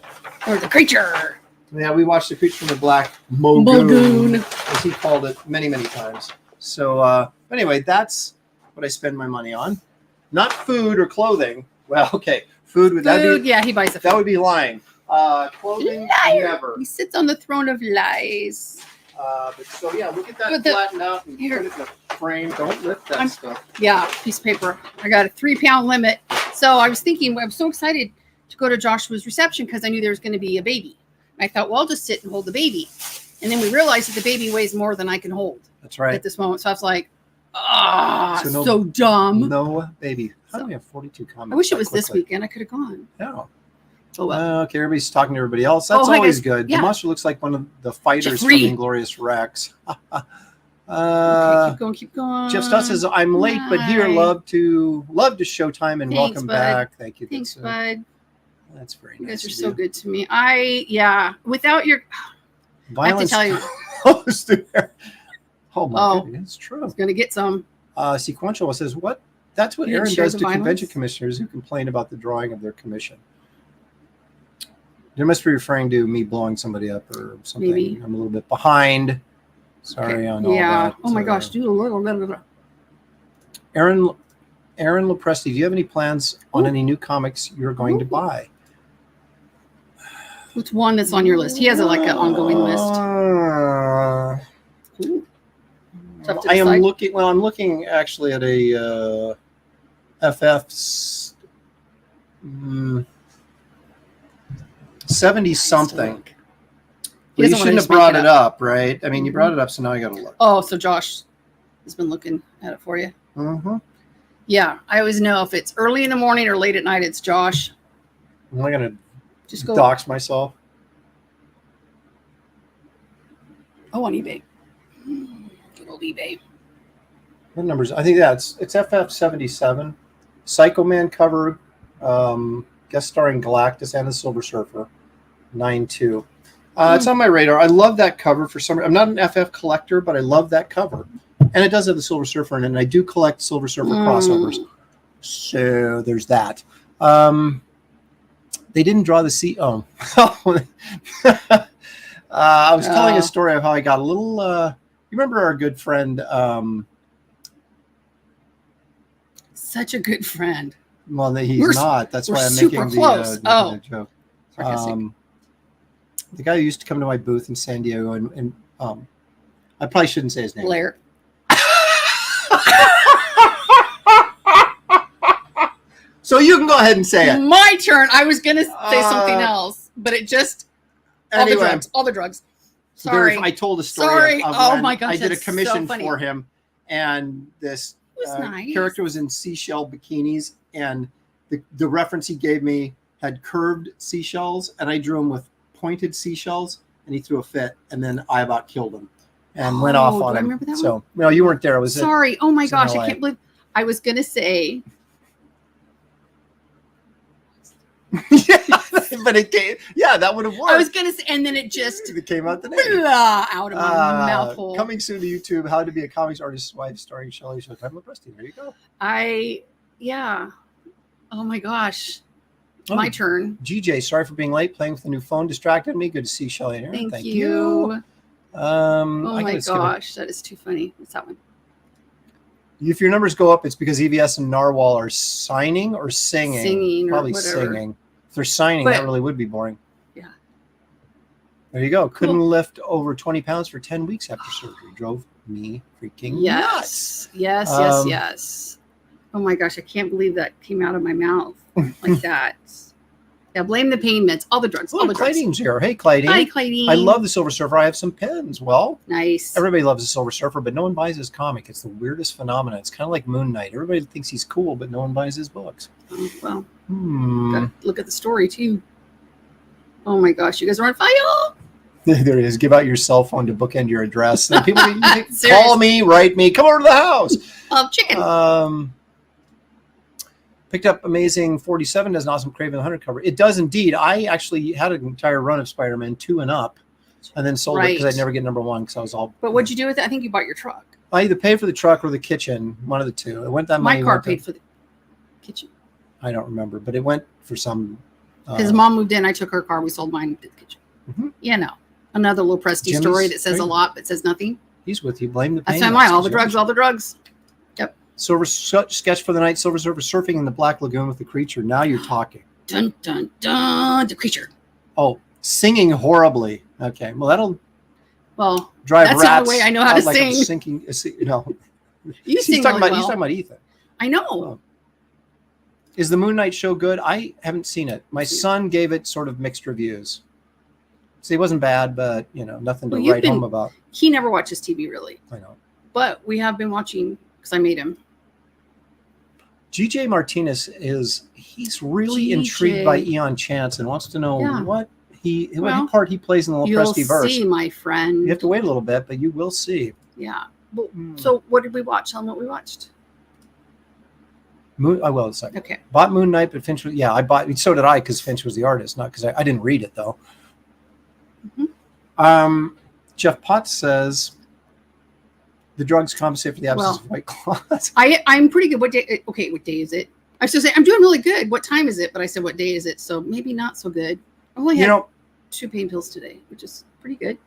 or the creature. Yeah, we watched the Creature from the Black Mulgoon, Mulgoon. as he called it many, many times. So anyway, that's what I spend my money on. Not food or clothing. Well, okay, food would that Food, be? yeah, he buys the food. That would be lying. Clothing, Liar. never. He sits on the throne of lies. But so yeah, look at that But the- flattened out and here. put it in the frame. Don't lift that stuff. Yeah, piece of paper. I got a 3-pound limit. So I was thinking, I'm so excited to go to Joshua's reception because I knew there was going to be a baby. I thought, well, I'll just sit and hold the baby. And then we realized that the baby weighs more than I can hold That's right. at this moment. So I was like, So so dumb. No baby. How do So- we have 42 comments? I wish it that was this quickly? weekend. I could have gone. No. Oh, well. Okay, everybody's talking to everybody else. That's Oh, hi, always guys. good. Yeah. The monster looks like one of the fighters Jeffrey. from Inglorious Rex. Okay, keep going. Jeff Stott says, "I'm late, but here, Hi. love to Showtime and Thanks, welcome bud. back. Thank you. Thanks, That's, bud. that's very You nice. guys are of so you. good to me. Without your, Violence I have to close there. Oh my Oh. goodness, it's true. I was going to get some. Sequential says, "What? That's what You didn't Aaron share does the to convention violence? commissioners who complain about the drawing of their commission." They must be referring to me blowing somebody up or something. Maybe. I'm a little bit behind. Sorry Okay. on all Yeah. that. Oh my gosh. Do a little. Aaron Lopresti, do you have any plans on Ooh. any new comics you're going to Ooh. buy? What's one that's on your list? He has an ongoing list. Ooh. Tough to I am decide. looking. Well, I'm looking actually at a FF's 70 something. He Well, you doesn't wanna shouldn't have just make brought it it up, right? I mean, you Mhm. brought it up, so now I got to look. Oh, so Josh has been looking at it for you. Mm-hmm. Yeah, I always know if it's early in the morning or late at night, it's Josh. Am I going Just to go. dox myself? Oh, on eBay. Good old eBay. What numbers? I think it's FF 77, Psycho Man cover, guest starring Galactus and the Silver Surfer, 9/2. It's on my radar. I love that cover for some. I'm not an FF collector, but I love that cover, and it does have the Silver Surfer in it. And I do collect Silver Surfer crossovers, so there's that. They didn't draw the sea. Oh, I was telling a story of how I got a little. You remember our good friend? Such a good friend. Well, he's We're not. That's we're why I'm super making close. the joke. Sarcastic. The guy who used to come to my booth in San Diego, and I probably shouldn't say his name. Blair. So you can go ahead and say it. My turn. I was gonna say something else, but it just Anyway, all the drugs. Sorry. I told a story. Sorry. Of Oh when my gosh, I did a that's so commission funny. for him, and this It was nice. character was in seashell bikinis, and the reference he gave me had curved seashells, and I drew him with pointed seashells, and he threw a fit, and then I about killed him and went off do on I him. remember that So no, you weren't there. It was Sorry. Oh my it's in gosh, LA. I can't believe I was gonna say. yeah, but it came. Yeah, that would have worked. I was gonna say, and then it just It came out today. blah, out of my mouth hole. Coming soon to YouTube, How to Be a Comics Artist's Wife, starring Shelley Showtime Lopresti. There you go. Yeah. Oh my gosh. Oh, My turn. GJ, sorry for being late. Playing with the new phone distracted me. Good to see Shelley and Aaron. Thank you. Oh my gosh, that is too funny. What's that one? If your numbers go up, it's because EVS and Narwhal are signing or singing. Singing, probably or whatever. singing. If they're signing, that really would be boring. Yeah. There you go. Couldn't lift over 20 pounds for 10 weeks after surgery. Drove me freaking nuts. Yes. Oh my gosh, I can't believe that came out of my mouth like that. Yeah, blame the pain meds. All the drugs. All the drugs. Clydene's here. Hey, Clydene. Hi, Clydene. I love the Silver Surfer. I have some pens. Well, nice. Everybody loves the Silver Surfer, but no one buys his comic. It's the weirdest phenomenon. It's kind of like Moon Knight. Everybody thinks he's cool, but no one buys his books. Oh, well, gotta look at the story too. Oh my gosh, you guys are on fire. There it is. Give out your cell phone to bookend your address. And people call me, write me, come over to the house. Chicken. Picked up Amazing 47 as an awesome Craven the Hunter cover. It does indeed. I actually had an entire run of Spider-Man 2 and up, and then sold it because I'd never get number 1 because I was all. But what'd you do with it? I think you bought your truck. I either paid for the truck or the kitchen, one of the two. It went that money. My car paid for the kitchen. I don't remember, but it went for some. His mom moved in. I took her car. We sold mine to the kitchen. Mm-hmm. Yeah, no. Another little Presty story that says a lot but says nothing. He's with you. Blame the pain. That's why all the drugs, all the drugs. Yep. Silver sketch for the night. Silver Surfer surfing in the Black Lagoon with the creature. Now you're talking. Dun dun dun. The creature. Oh, singing horribly. Okay, well that'll. Well, drive that's rats. the only way I know how to like sing. Sinking, no. You sing really well. He's talking about Ethan. I know. Is the Moon Knight show good? I haven't seen it. My son gave it sort of mixed reviews. So it wasn't bad, but nothing to write home about. He never watches TV really. I know. But we have been watching because I made him. GJ Martinez he's really intrigued by Eon Chance and wants to know what part he plays in the little Presty verse. You'll see, my friend. You have to wait a little bit, but you will see. Yeah. Well, so what did we watch? Tell them what we watched. I will in a second. Okay. Bought Moon Knight, but Finch was, I bought, so did I, because Finch was the artist, not because I didn't read it though. Mm-hmm. Jeff Potts says the drugs compensate for the absence of White Claws. I'm pretty good. What day? Okay, what day is it? I was going to say I'm doing really good. What time is it? But I said what day is it? So maybe not so good. I only had 2 pain pills today, which is pretty good.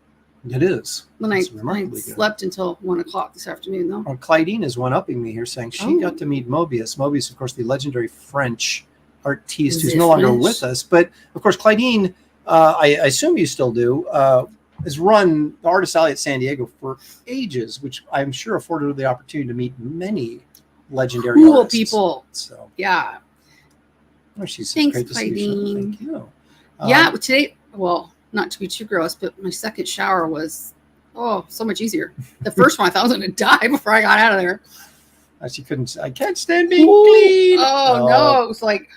It is. When I slept until 1 o'clock this afternoon, though. Clydene is one-upping me here, saying she got to meet Mobius. Mobius, of course, the legendary French artiste who's no longer with us. But, of course, Clydene, I assume you still do, has run the Artist Alley at San Diego for ages, which I'm sure afforded her the opportunity to meet many legendary artists. People. So, yeah. Well, she says, thanks, great to see you. Thank you. Today, not to be too gross, but my second shower was, so much easier. The first one, I thought I was going to die before I got out of there. I can't stand being clean. Oh, no. It was like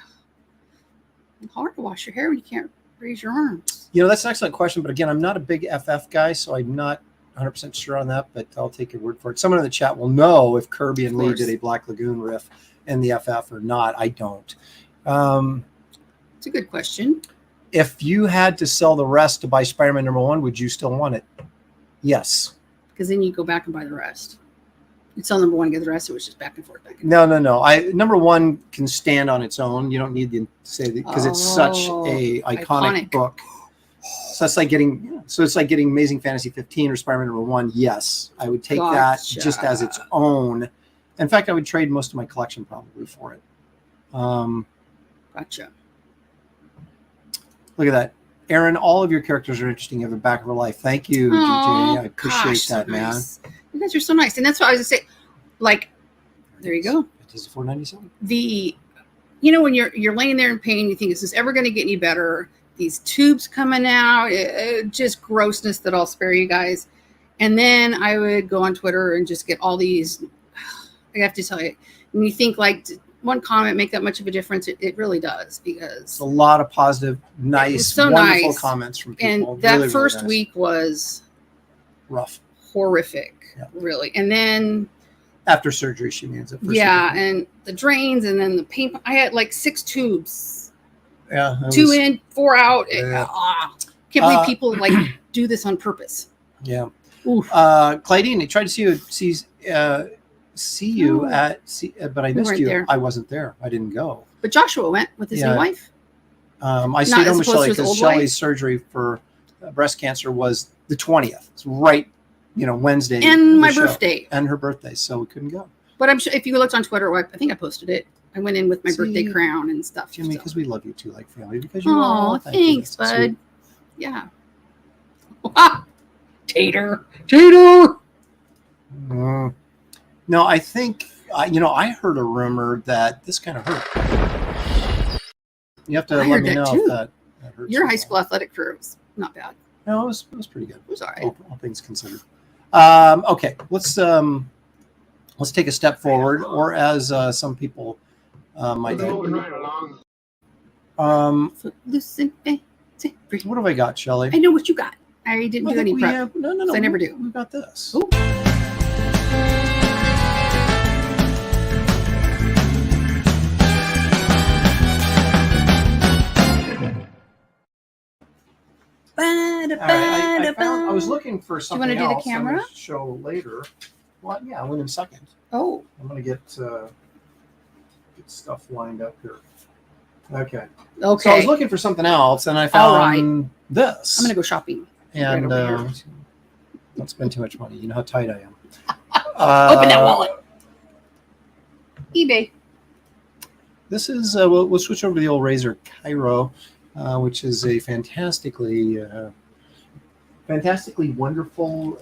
hard to wash your hair when you can't raise your arms. That's an excellent question. But again, I'm not a big FF guy, so I'm not 100% sure on that, but I'll take your word for it. Someone in the chat will know if Kirby and Lee did a Black Lagoon riff in the FF or not. I don't. It's a good question. If you had to sell the rest to buy Spider-Man #1, would you still want it? Yes. Because then you go back and buy the rest. You'd sell #1 and get the rest. It was just back and forth. No. #1 can stand on its own. You don't need to say that because it's such a iconic book. So it's like getting Amazing Fantasy 15 or Spider-Man #1. Yes, I would take that just as its own. In fact, I would trade most of my collection probably for it. Gotcha. Look at that. Aaron, all of your characters are interesting. You have a back of her life. Thank you, GJ. I appreciate that, man. Nice. You guys are so nice. And that's what I was going to say. There you go. It is $4.97. When you're laying there in pain, you think, is this ever going to get any better? These tubes coming out, just grossness that I'll spare you guys. And then I would go on Twitter and just get all these. I have to tell you, when you think one comment make that much of a difference, it really does, because it's a lot of positive, nice, wonderful comments from people. And that first week was rough, horrific, really. And then after surgery, she means it. And the drains, and then the pain. I had 6 tubes. Yeah, 2 in, 4 out. Can't believe people do this on purpose. Yeah. Clydene, I tried to see you but I missed you. There. I wasn't there. I didn't go. But Joshua went with his new wife. I stayed home with Shelly because Shelly's surgery for breast cancer was the 20th. It's right, Wednesday. And my birthday. And her birthday, so we couldn't go. But I'm sure if you looked on Twitter, I think I posted it. I went in with my birthday crown and stuff. Jimmy, because we love you too, like family. Because you oh, are. Thanks, bud. Sweet. Yeah. Tater. No, I think I heard a rumor that this kind of hurt. You have to let me know if that hurts. Your high school athletic career was not bad. No, it was pretty good. It was all right. All things considered. Okay, let's take a step forward, or as some people might do. What have I got, Shelley? I know what you got. I didn't do any prep. No. So I never do. We got this. Ooh. I was looking for something else. Do you want to do the camera? I'm gonna show later. Well, yeah, I went in second. Oh. I'm going to get stuff lined up here. Okay. So I was looking for something else, and I found this. I'm going to go shopping. And don't spend too much money. You know how tight I am. Open that wallet. eBay. This is, we'll switch over to the old Razor Cairo, which is a fantastically wonderful,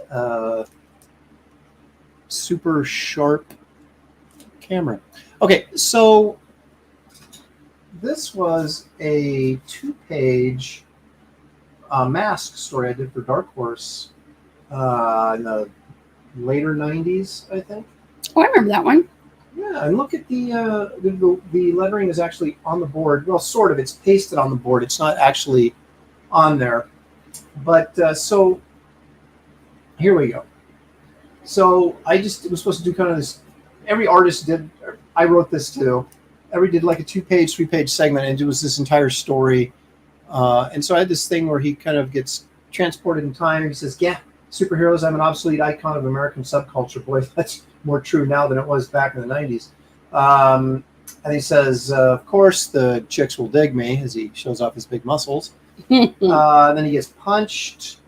super sharp camera. Okay, so this was a 2-page mask story I did for Dark Horse in the later 90s, I think. Oh, I remember that one. Yeah, and look at the lettering is actually on the board. Well, sort of. It's pasted on the board. It's not actually on there. But so here we go. So I was supposed to do kind of this. Every artist did. I wrote this too. Every did like a 2-page, 3-page segment, and it was this entire story. And so I had this thing where he kind of gets transported in time. And he says, "Yeah, superheroes. I'm an obsolete icon of American subculture." Boy, that's more true now than it was back in the 90s. And he says, "Of course, the chicks will dig me," as he shows off his big muscles. Then he gets punched.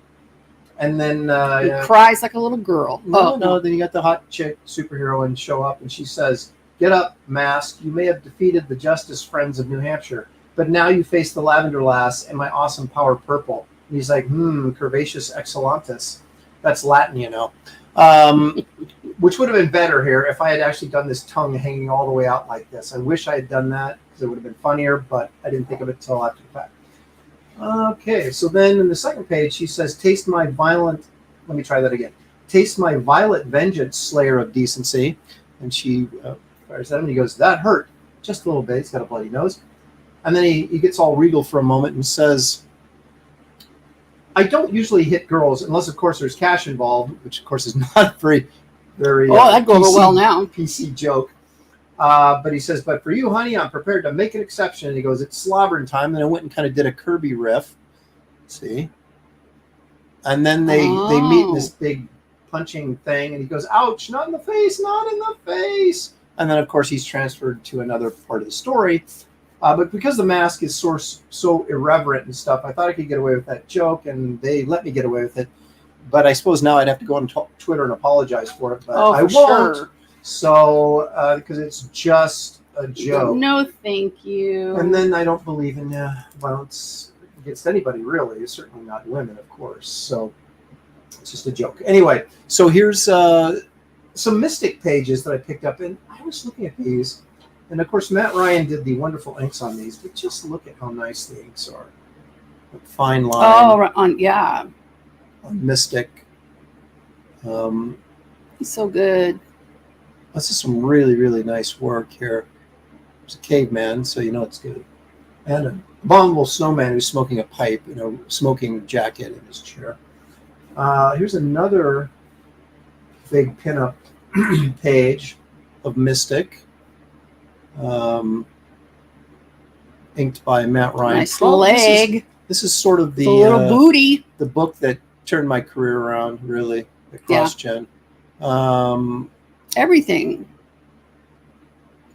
And then he cries like a little girl. No. Then you got the hot chick superhero and show up, and she says, "Get up, Mask. You may have defeated the Justice Friends of New Hampshire, but now you face the Lavender Lass and my awesome Power Purple." And he's like, curvaceous excellentus. That's Latin, which would have been better here if I had actually done this tongue hanging all the way out like this. I wish I had done that because it would have been funnier, but I didn't think of it until after the fact. Okay, so then in the second page, he says, "Taste my violent," let me try that again. "Taste my violet vengeance, slayer of decency." And she fires at him, and he goes, "That hurt. Just a little bit." He's got a bloody nose. And then he gets all regal for a moment and says, "I don't usually hit girls unless, of course, there's cash involved," which, of course, is not very that'd go over well now. PC joke. But he says, "But for you, honey, I'm prepared to make an exception." And he goes, "It's slobbering time." And I went and kind of did a Kirby riff. See? And then they meet in this big punching thing. And he goes, "Ouch, not in the face, not in the face." And then, of course, he's transferred to another part of the story. But because the mask is so irreverent and stuff, I thought I could get away with that joke. And they let me get away with it. But I suppose now I'd have to go on Twitter and apologize for it. But I won't. Sure. So, because it's just a joke. No, thank you. And then I don't believe in violence against anybody, really. Certainly not women, of course. So it's just a joke. Anyway, so here's some Mystic pages that I picked up. And I was looking at these. And, of course, Matt Ryan did the wonderful inks on these. But just look at how nice the inks are. The fine line. Oh, on Mystic. He's so good. This is some really, really nice work here. There's a caveman, so you know it's good. And a abominable snowman who's smoking a pipe, smoking jacket in his chair. Here's another big pinup page of Mystic, inked by Matt Ryan. Nice leg. This is sort of the little booty. The book that turned my career around, really, the cross-gen. Everything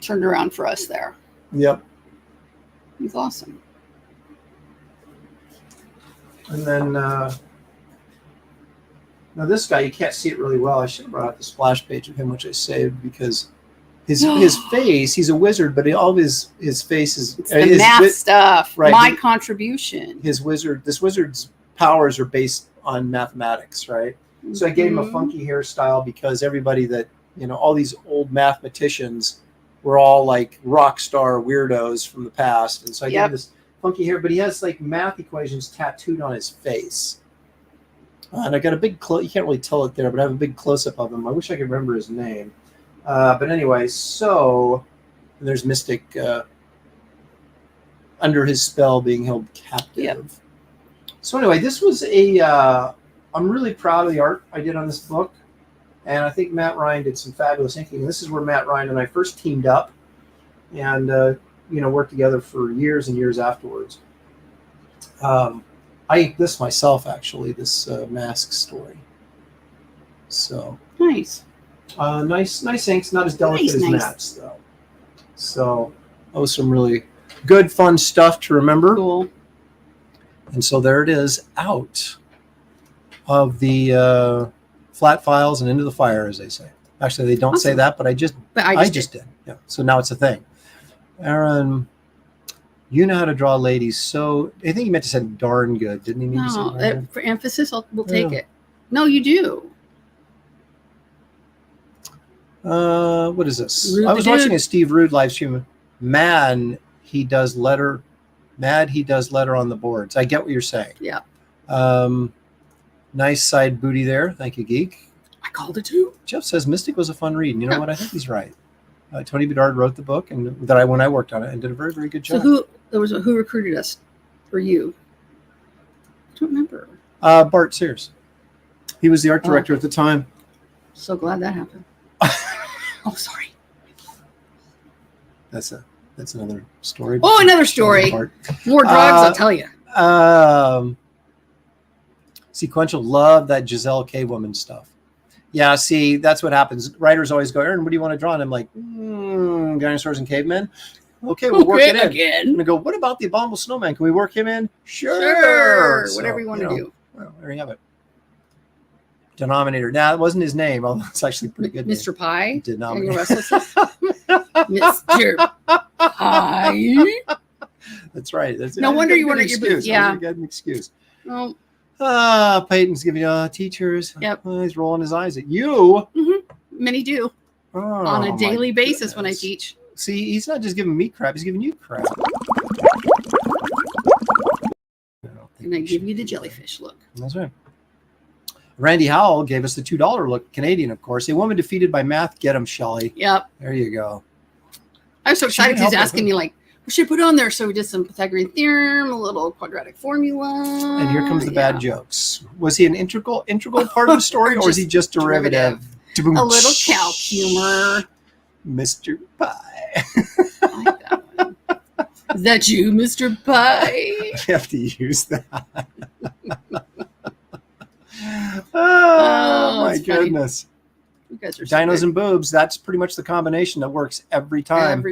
turned around for us there. Yep. He's awesome. And then now this guy, you can't see it really well. I should have brought out the splash page of him, which I saved because his face. He's a wizard, but all of his face is it's the math stuff. Right. My contribution. This wizard's powers are based on mathematics, right? So I gave him a funky hairstyle because everybody that all these old mathematicians were all like rock star weirdos from the past, and so I gave him this funky hair. But he has like math equations tattooed on his face. And I got a big you can't really tell it there, but I have a big close up of him. I wish I could remember his name. But anyway, so there's Mystic under his spell being held captive. Yep. So anyway, this was I'm really proud of the art I did on this book. And I think Matt Ryan did some fabulous inking. And this is where Matt Ryan and I first teamed up and, worked together for years and years afterwards. I inked this myself, actually, this mask story. So nice. Nice inks, not as delicate as Matt's, though. So that was some really good, fun stuff to remember. Cool. And so there it is, out of the flat files and into the fire, as they say. Actually, they don't say that, but I just did. Yeah. So now it's a thing. Aaron, you know how to draw ladies. So I think he meant to say darn good, didn't he? No, for emphasis, we'll take it. No, you do. What is this? I was watching a Steve Rude live stream. Mad he does letter on the boards. I get what you're saying. Yeah. Nice side booty there. Thank you, Geek. I called it too. Jeff says Mystic was a fun read. And you know what? I think he's right. Tony Bedard wrote the book, and when I worked on it, and did a very, very good job. So who recruited us for you? I don't remember. Bart Sears. He was the art director at the time. So glad that happened. Oh, sorry. That's another story. Oh, another story. More drugs, I'll tell you. Sequential, love that Giselle K woman stuff. Yeah, see, that's what happens. Writers always go, Aaron, what do you want to draw? And I'm like, dinosaurs and cavemen. Okay, we'll work it in. Again. I'm gonna go, what about the abominable snowman? Can we work him in? Sure. So, whatever you want to do. Well, there you have it. Denominator. Now, it wasn't his name, although it's actually pretty good. Mr. Name. Pie. Denominator. Mr. Pie. That's right. No wonder you wanted your boots. Yeah. I got an excuse. Well, Peyton's giving you teachers. Yep. He's rolling his eyes at you. Mm-hmm. Many do. On a daily basis when I teach. See, he's not just giving me crap, he's giving you crap. And I give you the jellyfish look. That's right. Randy Howell gave us the $2 look, Canadian, of course. A woman defeated by math. Get him, Shelley. Yep. There you go. I was so excited. He's asking me, like, what should I put on there? So we did some Pythagorean theorem, a little quadratic formula. And here comes the bad jokes. Was he an integral part of the story, or is he just derivative? A little calc humor. Mr. Pie. I like that one. Is that you, Mr. Pie? You have to use that. Oh my goodness. You guys are so Dinos good. and boobs, that's pretty much the combination that works every time.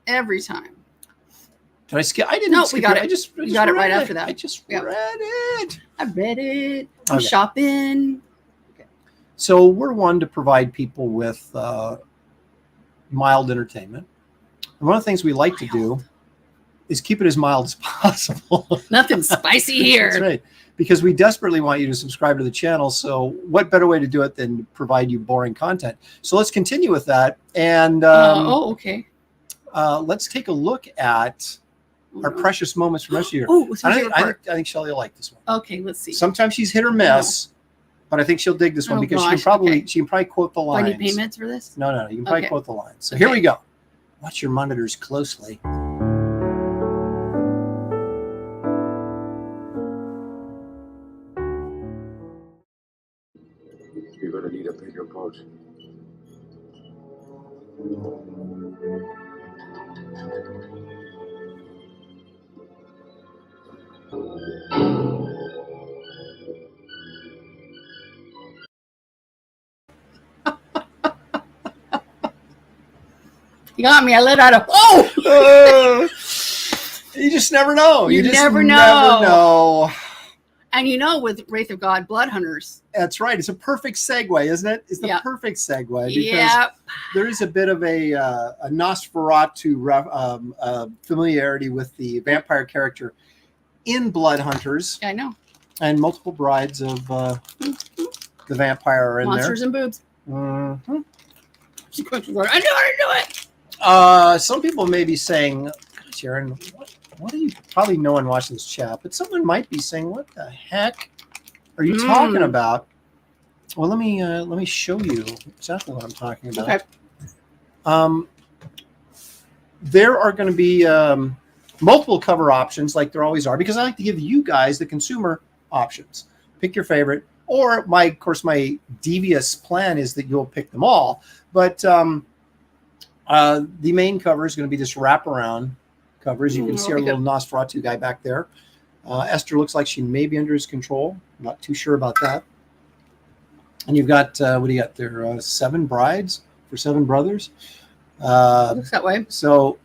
Every time. Did I skip? I didn't. No, skip we got it. it. I just You got it right after that. I just read it. I read it. I'm Okay. shopping. Okay. So we're one to provide people with mild entertainment. And one of the things we like to do is keep it as mild as possible. Nothing spicy here. That's right. Because we desperately want you to subscribe to the channel. So what better way to do it than provide you boring content? So let's continue with that. And okay. Let's take a look at our precious moments from yesteryear. I think Shelley will like this one. Okay, let's see. Sometimes she's hit or miss, but I think she'll dig this one because she can probably quote the lines. Do I need payments for this? No. You can probably quote the lines. So here we go. Watch your monitors closely. You're going to need a bigger boat. You got me. I let out a You just never know. You just never know. And with Wraith of God, Blood Hunters. That's right. It's a perfect segue, isn't it? It's the Yep. perfect segue because Yep. there is a bit of a Nosferatu familiarity with the vampire character in Blood Hunters, I know. and multiple brides of the vampire are in Monsters and boobs. there. Mhm. I knew how to do it. Some people may be saying, "Gosh, Aaron, what do you?" Probably no one watching this chat, but someone might be saying, "What the heck are you talking about?" Well, let me show you exactly what I'm talking about. Okay. There are going to be multiple cover options, like there always are, because I like to give you guys, the consumer, options. Pick your favorite, or my devious plan is that you'll pick them all. But the main cover is going to be this wraparound cover. As you can see, our little Nosferatu guy back there. Esther looks like she may be under his control. I'm not too sure about that. And you've got, what do you got there? 7 brides for 7 brothers. Looks that way. So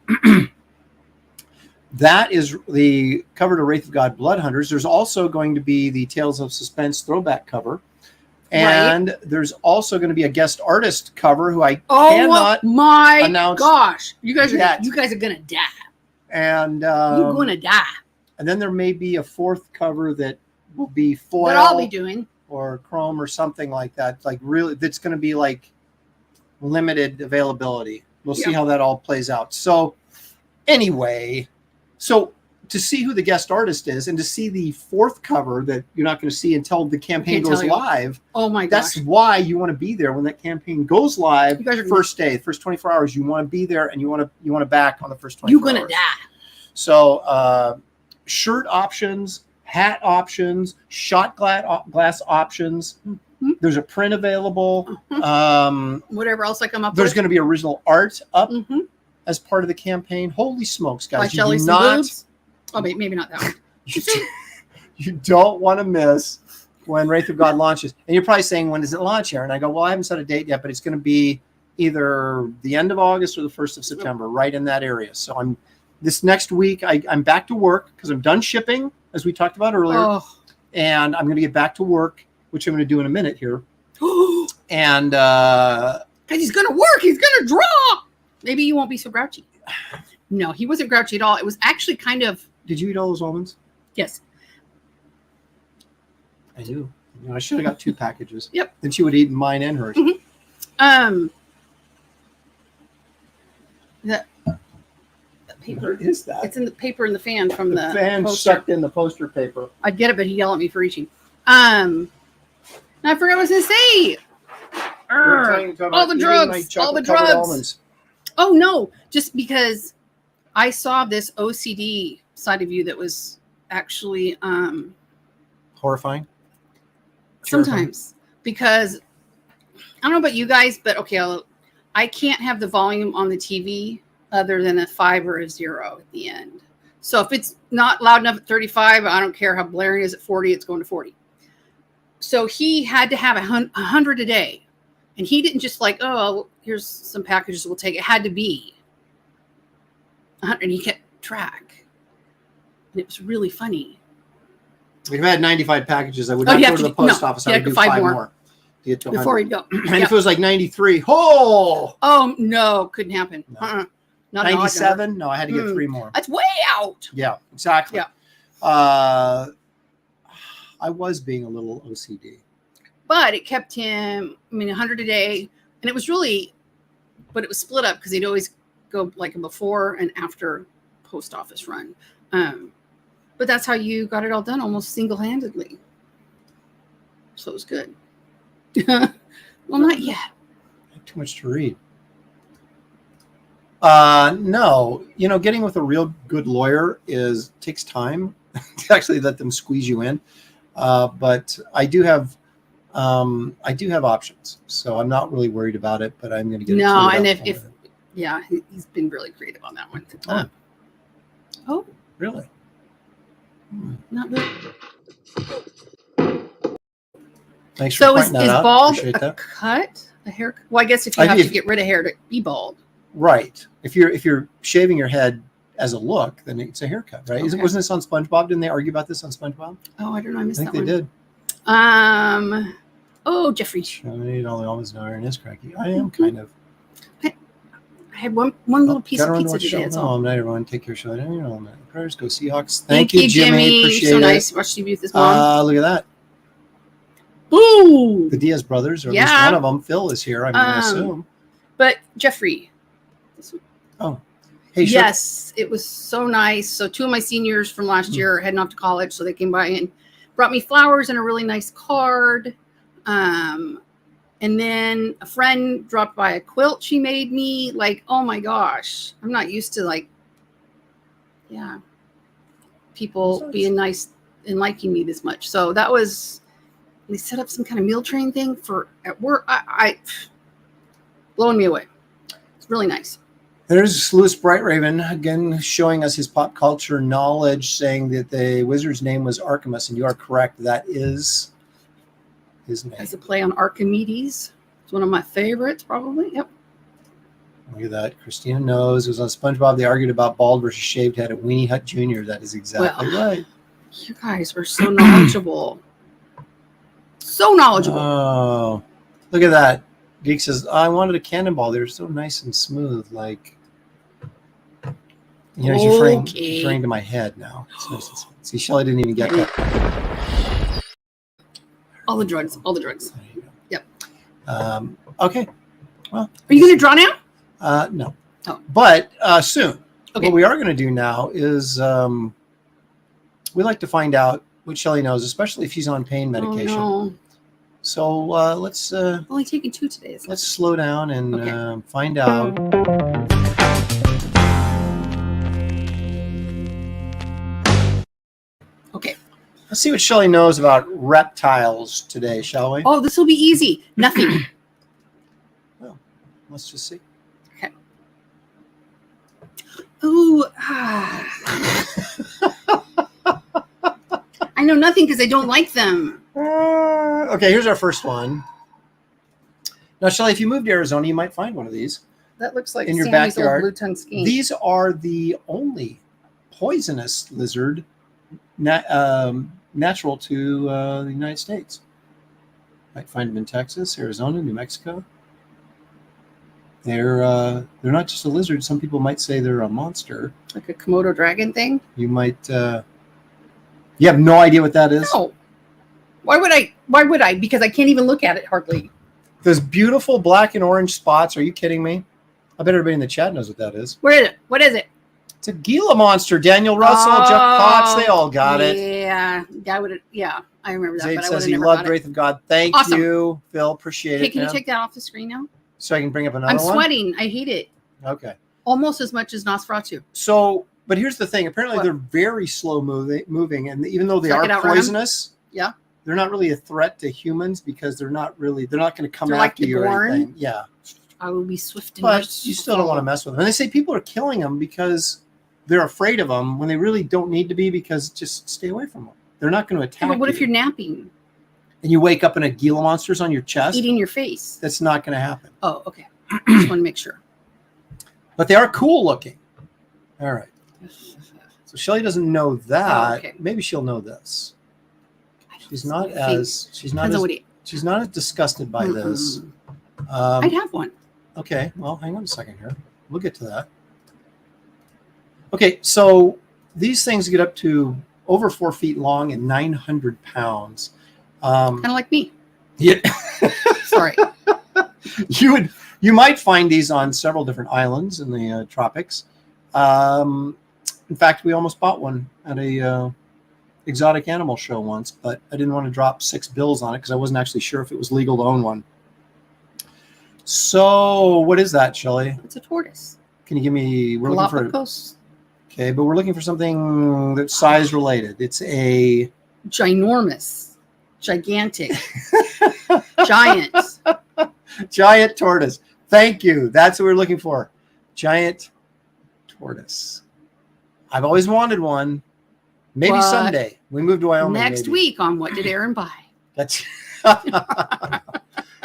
that is the cover to Wraith of God Blood Hunters. There's also going to be the Tales of Suspense throwback cover. And there's also going to be a guest artist cover who I cannot announce. Gosh, you guys are gonna die. And you're gonna die. And then there may be a 4th cover that will be foil, that I'll be doing, or chrome or something like that. Like really, that's going to be like limited availability. We'll see how that all plays out. So anyway, to see who the guest artist is and to see the 4th cover that you're not going to see until the campaign goes live. Oh my gosh. That's why you want to be there when that campaign goes live. You guys are first day, first 24 hours. You want to be there and you want to back on the first 24 hours. You're going to die. So shirt options, hat options, shot glass options. Mm-hmm. There's a print available. Mm-hmm. Whatever else I come up with. There's going to be original art up as part of the campaign. Holy smokes, guys. You do not... Oh, maybe not that one. You don't want to miss when Wraith of God launches. And you're probably saying, when does it launch, Aaron? I go, well, I haven't set a date yet, but it's going to be either the end of August or the 1st of September, right in that area. So this next week, I'm back to work because I'm done shipping, as we talked about earlier. And I'm going to get back to work, which I'm going to do in a minute here. And because he's going to work. He's going to draw. Maybe you won't be so grouchy. No, he wasn't grouchy at all. It was actually kind of... Did you eat all those almonds? Yes. I do. I should have got 2 packages. Yep. Then she would have eaten mine and hers. Mm-hmm. The paper. What is that? It's in the paper in the fan from the fan poster. sucked in the poster paper. I'd get it, but he'd yell at me for reaching. And I forgot what I was going to say. All the drugs. All the drugs. Almonds. Oh, no. Just because I saw this OCD side of you that was actually horrifying. Sometimes. Because I don't know about you guys, but okay, I can't have the volume on the TV other than a 5 or a 0 at the end. So if it's not loud enough at 35, I don't care how blaring it is at 40, it's going to 40. So he had to have 100 a day. And he didn't just like, oh, here's some packages, we'll take it. It had to be 100, and he kept track. And it was really funny. If I had 95 packages, I would not go to the post office. I would do 5 more. To get to before he'd go. And if it was like 93, oh no, couldn't happen. No. 97? No, I had to get 3 more. That's way out. Yeah, exactly. Yeah. I was being a little OCD. But it kept him, 100 a day. And it was really, but it was split up because he'd always go like a before and after post office run. But that's how you got it all done almost single-handedly. So it was good. Well, not yet. I have too much to read. No, getting with a real good lawyer takes time to actually let them squeeze you in. But I do have options, so I'm not really worried about it. But I'm going to get he's been really creative on that one. Oh, really? Not really. Thanks for pointing that out. So is bald a cut? A haircut? Well, I guess if you have to get rid of hair to be bald. Right. If you're shaving your head as a look, then it's a haircut, right? Okay. Wasn't this on SpongeBob? Didn't they argue about this on SpongeBob? Oh, I don't know. I missed I think that they one. did. Oh, Jeffrey. Shiny, always know Aaron is cracky. I am kind of. I had one little piece Gotta of run pizza to watch today. That's all. Night, everyone. Take care, Shelley. You know, prayers go Seahawks. Thank you, Jimmy. Appreciate so it. nice. Watch TV with his mom. Look at that. Ooh. The Diaz brothers, or at Yeah. least one of them, Phil, is here. I'm going to assume. But Jeffrey. Oh, hey, yes, it was so nice. So 2 of my seniors from last year are heading off to college, so they came by and brought me flowers and a really nice card. And then a friend dropped by a quilt she made me. Like, oh my gosh, I'm not used to people being nice and liking me this much. So that was. We set up some kind of meal train thing for at work. I blowing me away. It's really nice. There's Louis Bright Raven again showing us his pop culture knowledge, saying that the wizard's name was Archimus, and you are correct. That is his name. As a play on Archimedes. It's one of my favorites, probably. Yep. Look at that. Christina knows. It was on SpongeBob. They argued about bald versus shaved head at Weenie Hut Jr. That is exactly right. You guys are so knowledgeable. So knowledgeable. Oh, look at that. Geek says, I wanted a cannonball. They're so nice and smooth. Like, he's referring to my head now. See, Shelley didn't even get that. All the drugs. All the drugs. There you go. Yep. Okay. Well, are you going to draw now? No. Oh. But soon. Okay. What we are going to do now is we like to find out what Shelley knows, especially if she's on pain medication. Oh, no. So let's only taking 2 today. Let's slow down and find out. Okay. Let's see what Shelley knows about reptiles today, shall we? Oh, this will be easy. Nothing. Well, let's just see. Okay. Ooh. I know nothing because I don't like them. Okay, here's our first one. Now, Shelley, if you moved to Arizona, you might find one of these. That looks like in your Sammy's backyard. old blue-tongue skink. These are the only poisonous lizard natural to the United States. Might find them in Texas, Arizona, New Mexico. They're not just a lizard. Some people might say they're a monster. Like a Komodo dragon thing? You might. You have no idea what that is? No. Why would I? Because I can't even look at it hardly. Those beautiful black and orange spots. Are you kidding me? I bet everybody in the chat knows what that is. Where is it? What is it? It's a Gila monster. Daniel Russell, Jeff Potts, they all got it. Yeah, I remember that. Zaid but I says would he have never loved got it. Wraith of God. Thank Awesome. you, Phil. Appreciate Okay, it. can man. you take that off the screen now? So I can bring up another I'm one? sweating. I hate it. Okay. Almost as much as Nosferatu. So, but here's the thing. Apparently, What? they're very slow moving, and even though they So I are could outrun 'em? poisonous, Yeah. they're not really a threat to humans because they're not going to come They're like after you or Born? anything. Yeah. I will be swift and But you still don't want to mess with them. And they say people are killing them because they're afraid of them when they really don't need to be, because just stay away from them. They're not going to attack But what you. if you're napping, And you wake up and a Gila monster's on your chest? eating your face? That's not going to happen. Oh, okay. Just want to make sure. But they are cool looking. All right. So Shelley doesn't know that. Oh, okay. Maybe she'll know this. She's not Depends on as what you- she's not as disgusted by this. I'd have one. Okay, well, hang on a second here. We'll get to that. Okay, so these things get up to over 4 feet long and 900 pounds. Kind of like me. Yeah. Sorry. You might find these on several different islands in the tropics. In fact, we almost bought one at a exotic animal show once, but I didn't want to drop $6 on it because I wasn't actually sure if it was legal to own one. So, what is that, Shelley? It's a tortoise. Can you give me? We're looking for. Galapagos. Okay, but we're looking for something that's size related. It's a Ginormous. Gigantic. Giant. giant tortoise. Thank you. That's what we're looking for. Giant tortoise. I've always wanted one. Maybe What? someday. We moved to Wyoming. Next maybe. week on What Did Aaron Buy? That's.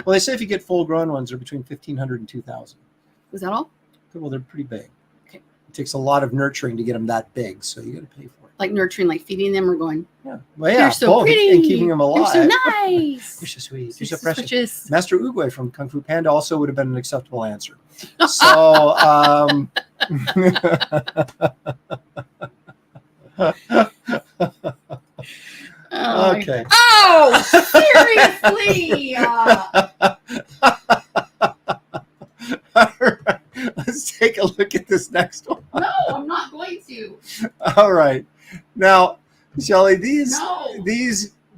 Well, they say if you get full-grown ones, they're between $1,500 and $2,000. Was that all? Well, they're pretty big. Okay. It takes a lot of nurturing to get them that big, so you got to pay for it. Like nurturing, like feeding them or going, Yeah, well, yeah, they're so both, pretty. and keeping them alive. They're so nice. You're so sweet. You're You're so precious. precious. Master Uguay from Kung Fu Panda also would have been an acceptable answer. So, Oh, okay. Oh, seriously? All right. Let's take a look at this next one. No, I'm not going to. All right. Now, Shelley, these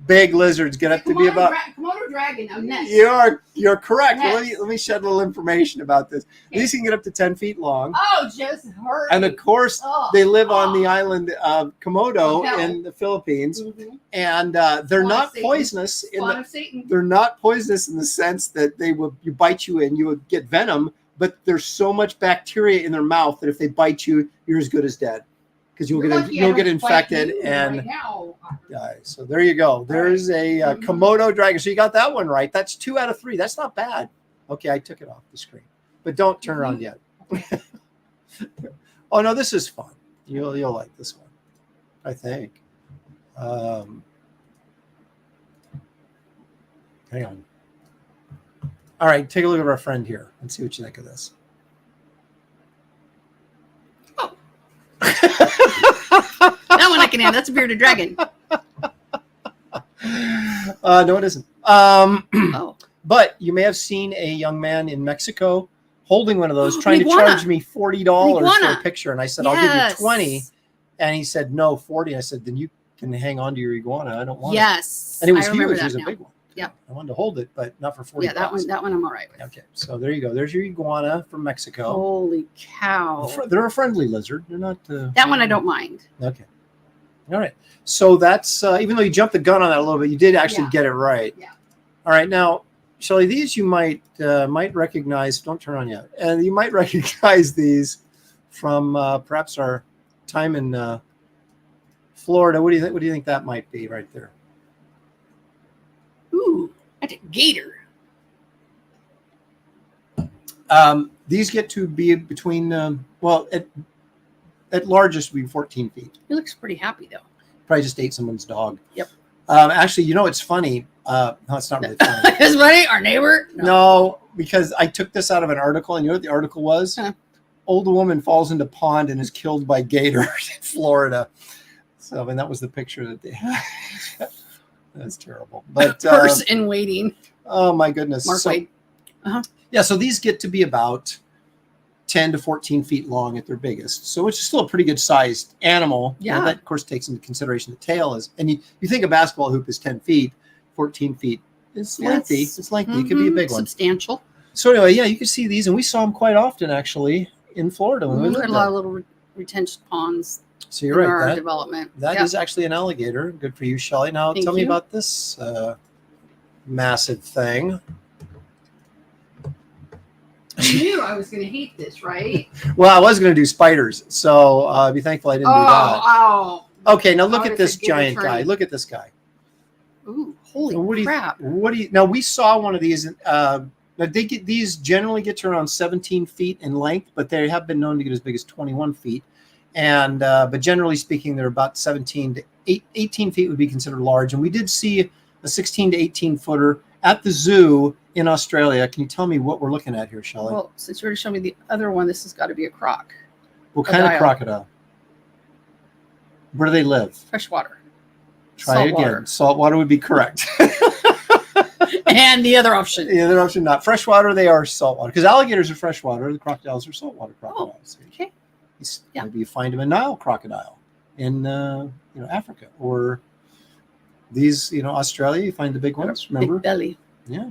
big lizards get up to be about. Komodo dragon. Oh, next. You're correct. Next. Let me shed a little information about this. Okay. These can get up to 10 feet long. Oh, just hurt. And of course, Oh, they live on the island of Komodo Okay. in the Philippines, Mhm. and they're Spawn not of Satan. poisonous. Spawn of Satan. They're not poisonous in the sense that you bite you and you would get venom, but there's so much bacteria in their mouth that if they bite you, you're as good as dead because you'll get infected and right now. die. So there you go. There's a Komodo dragon. So you got that one right. That's 2 out of 3. That's not bad. Okay, I took it off the screen, but don't turn around yet. Oh no, this is fun. You'll like this one, I think. Hang on. All right, take a look at our friend here and see what you think of this. Oh. That one I can have. That's a bearded dragon. No, it isn't. Oh. But you may have seen a young man in Mexico holding one of those, trying to Iguana. charge me $40 for Iguana. a picture, and I said, Yes. "I'll give you 20," and he said, "No, 40." I said, "Then you can hang on to your iguana. I don't want it." Yes. And it was I remember huge. It that was a now. big one. Yeah. I wanted to hold it, but not for 40. Yeah, that one I'm all right with. Okay, so there you go. There's your iguana from Mexico. Holy cow. They're a friendly lizard. They're not. That one I don't mind. Okay. All right. So that's even though you jumped the gun on that a little bit, you did actually Yeah. get it right. Yeah. All right. Now, Shelley, these you might recognize. Don't turn on yet. And you might recognize these from perhaps our time in Florida. What do you think? What do you think that might be right there? Ooh, that's a gator. These get to be between at largest be 14 feet. He looks pretty happy though. Probably just ate someone's dog. Yep. Actually, it's funny. No, it's not really funny. His buddy, our neighbor. No, because I took this out of an article, and you know what the article was? Huh. Old woman falls into pond and is killed by gators in Florida. So, and that was the picture that they had. That's terrible. But Purse in waiting. oh my goodness. Mark Wade. Yeah, so these get to be about 10 to 14 feet long at their biggest. So it's still a pretty good sized animal. Yeah. And that, of course, takes into consideration the tail is. And you think a basketball hoop is 10 feet, 14 feet. It's lengthy. Yes. It's lengthy. It could be a big one. Substantial. So anyway, yeah, you can see these. And we saw them quite often, actually, in Florida when we We had lived a lot there. of little retention ponds So you're in our right. development. That Yep. is actually an alligator. Good for you, Shelley. Now Thank tell me you. about this massive thing. You knew I was going to hate this, right? Well, I was going to do spiders, so be thankful I didn't do that. Oh. Okay, now look Oh, at it's this a good giant attorney. guy. Look at this guy. Ooh, holy What do you- crap. Now we saw one of these. These generally get to around 17 feet in length, but they have been known to get as big as 21 feet. And but generally speaking, they're about 17 to 18 feet would be considered large. And we did see a 16 to 18 footer at the zoo in Australia. Can you tell me what we're looking at here, Shelley? Well, since you already showed me the other one, this has got to be a croc. What kind of crocodile. crocodile? Where do they live? Freshwater. Try again. Saltwater would be correct. And the other option. The other option, not freshwater. They are saltwater because alligators are freshwater. The crocodiles are saltwater crocodiles. Okay. Yeah. Maybe you find them in Nile crocodile in Africa, or these Australia. You find the big ones. Remember? Big belly. Yeah.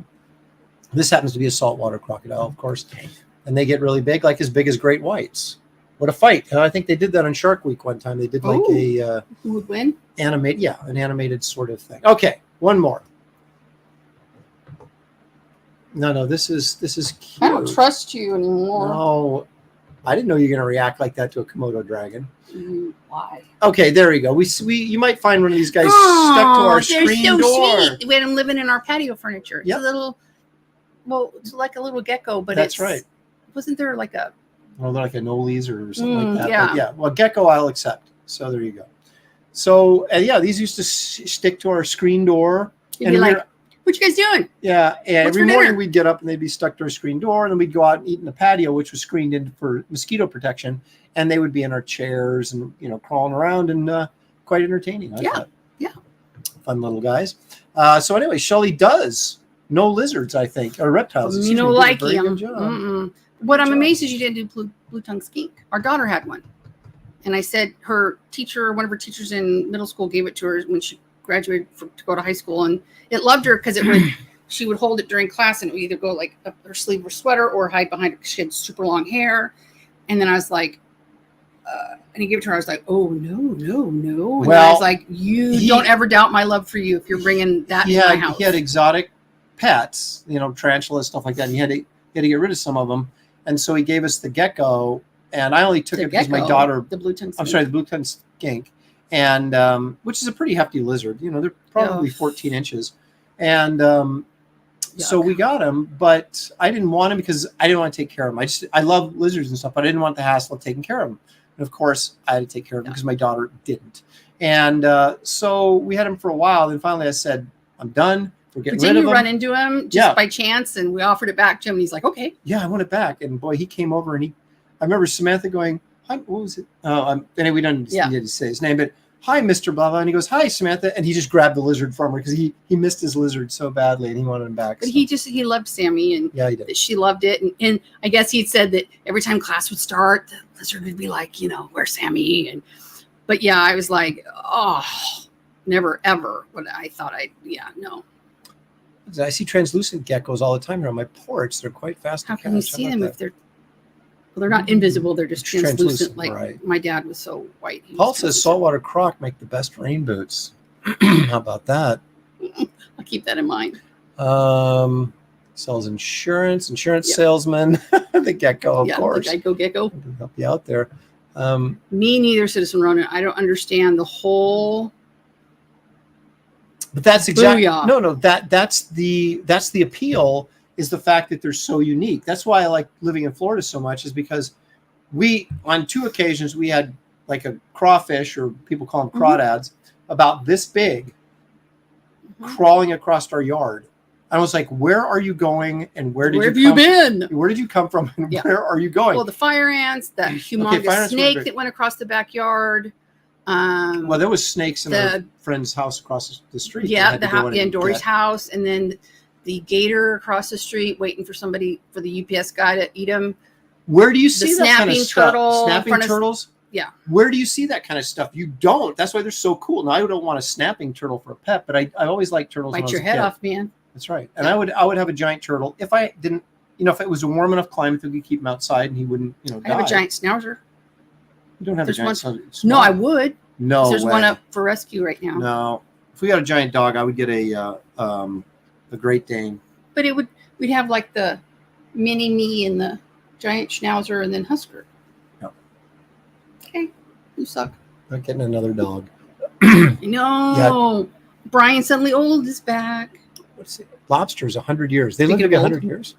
This happens to be a saltwater crocodile, of course, and they get really big, like as big as great whites. What a fight! I think they did that on Shark Week one time. They did like Ooh. Who would win? an animated sort of thing. Okay, one more. No, this is cute. I don't trust you anymore. No, I didn't know you were going to react like that to a Komodo dragon. Why? Okay, there we go. We you might find one of these guys stuck to our screen they're so door. sweet. We had them living in our patio furniture. Yep. It's a little, it's like a little gecko, but That's right. Wasn't there like a Well, they're like anoles or something like that. Yeah. But yeah, well, gecko I'll accept. So there you go. So yeah, these used to stick to our screen door. You'd be like, what you guys doing? Yeah, and What's every for morning dinner? we'd get up and they'd be stuck to our screen door, and then we'd go out and eat in the patio, which was screened in for mosquito protection, and they would be in our chairs and crawling around and quite entertaining. I thought. Yeah. Fun little guys. So anyway, Shelley does no lizards, I think, or reptiles. You know, like Very him. good job. What I'm job. amazed is you didn't do blue tongue skink. Our daughter had one, and I said her teacher, one of her teachers in middle school, gave it to her when she graduated to go to high school, and it loved her because it would. She would hold it during class, and it would either go like up her sleeve or sweater, or hide behind it because she had super long hair. And then I was like, and he gave it to her. I was like, oh no. And Well, I was like, you don't ever doubt my love for you if you're bringing that in my house. He had exotic pets, tarantulas, stuff like that. And he had to get rid of some of them, and so he gave us the gecko. And I only took it because my daughter. The blue tongue. I'm sorry, the blue tongue skink, and which is a pretty hefty lizard. They're probably 14 inches, and so we got him. But I didn't want him because I didn't want to take care of him. I love lizards and stuff, but I didn't want the hassle of taking care of him. And of course, I had to take care of him because my daughter didn't. And so we had him for a while. Then finally, I said, "I'm done. We're getting rid of him." Did you run into him just by chance, and we offered it back to him, and he's like, "Okay." Yeah, I want it back. And boy, he came over, and I remember Samantha going, "Hi, what was it?" Anyway, we don't need to say his name, but hi, Mr. Blah, blah. And he goes, "Hi, Samantha." And he just grabbed the lizard from her because he missed his lizard so badly and he wanted him back. But he loved Sammy, and yeah, he did. She loved it. And I guess he'd said that every time class would start, the lizard would be like, where's Sammy? But yeah, I was like, oh, never, ever. What I thought no. I see translucent geckos all the time here on my porch. They're quite fast to catch. How can you see them if they're... Well, they're not invisible. They're just translucent. Like right. My dad was so white. Paul says saltwater croc make the best rain boots. How about that? I'll keep that in mind. Sells insurance salesman. The gecko, of course. The gecko. Help you out there. Me neither, Citizen Ronan. I don't understand the whole. But that's exactly that's the appeal. Is the fact that they're so unique. That's why I like living in Florida so much, is because on 2 occasions, we had like a crawfish, or people call them crawdads, about this big, crawling across our yard. I was like, where are you going? And where did you come from? Where did you come from? And where are you going? Well, the fire ants, that humongous snake that went across the backyard. Well, there was snakes in our friend's house across the street. Yeah, in Dory's house. And then the gator across the street waiting for the UPS guy to eat him. Where do you see that kind of stuff? Snapping turtles? Yeah. Where do you see that kind of stuff? You don't. That's why they're so cool. Now, I don't want a snapping turtle for a pet, but I always liked turtles. Bite your head off, man. That's right. And I would have a giant turtle if I didn't, if it was a warm enough climate that we keep him outside and he wouldn't, die. I have a giant schnauzer. You don't have a giant schnauzer? No, I would. No, there's one up for rescue right now. No. If we got a giant dog, I would get a Great Dane. But we'd have like the mini me and the giant schnauzer and then Husker. Yep. Okay. You suck. Not getting another dog. No. Brian Suddenly Old is back. What's it? Lobsters, 100 years. They live to be 100 years.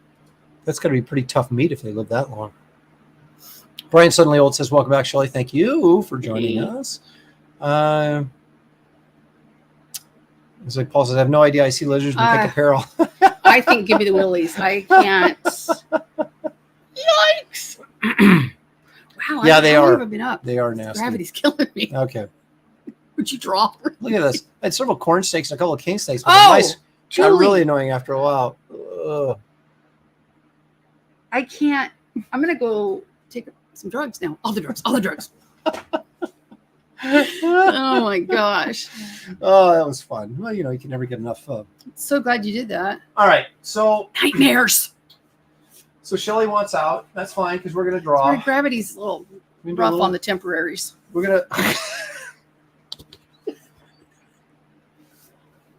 That's got to be pretty tough meat if they live that long. Brian Suddenly Old says, welcome back, Shelley. Thank you for joining us. It's like Paul says, I have no idea. I see lizards and think apparel. I think give me the willies. I can't. Yikes. Wow. Yeah, they are. Been up. They are nasty. Gravity's killing me. Okay. Would you draw? Look at this. I had several corn snakes and a couple of king snakes. Nice. Got really annoying after a while. Ugh. I can't. I'm going to go take some drugs now. All the drugs. Oh my gosh. Oh, that was fun. Well, you can never get enough of. So glad you did that. All right. So nightmares. So Shelley wants out. That's fine because we're going to draw. Sorry, gravity's a little rough on the temporaries. We're going to.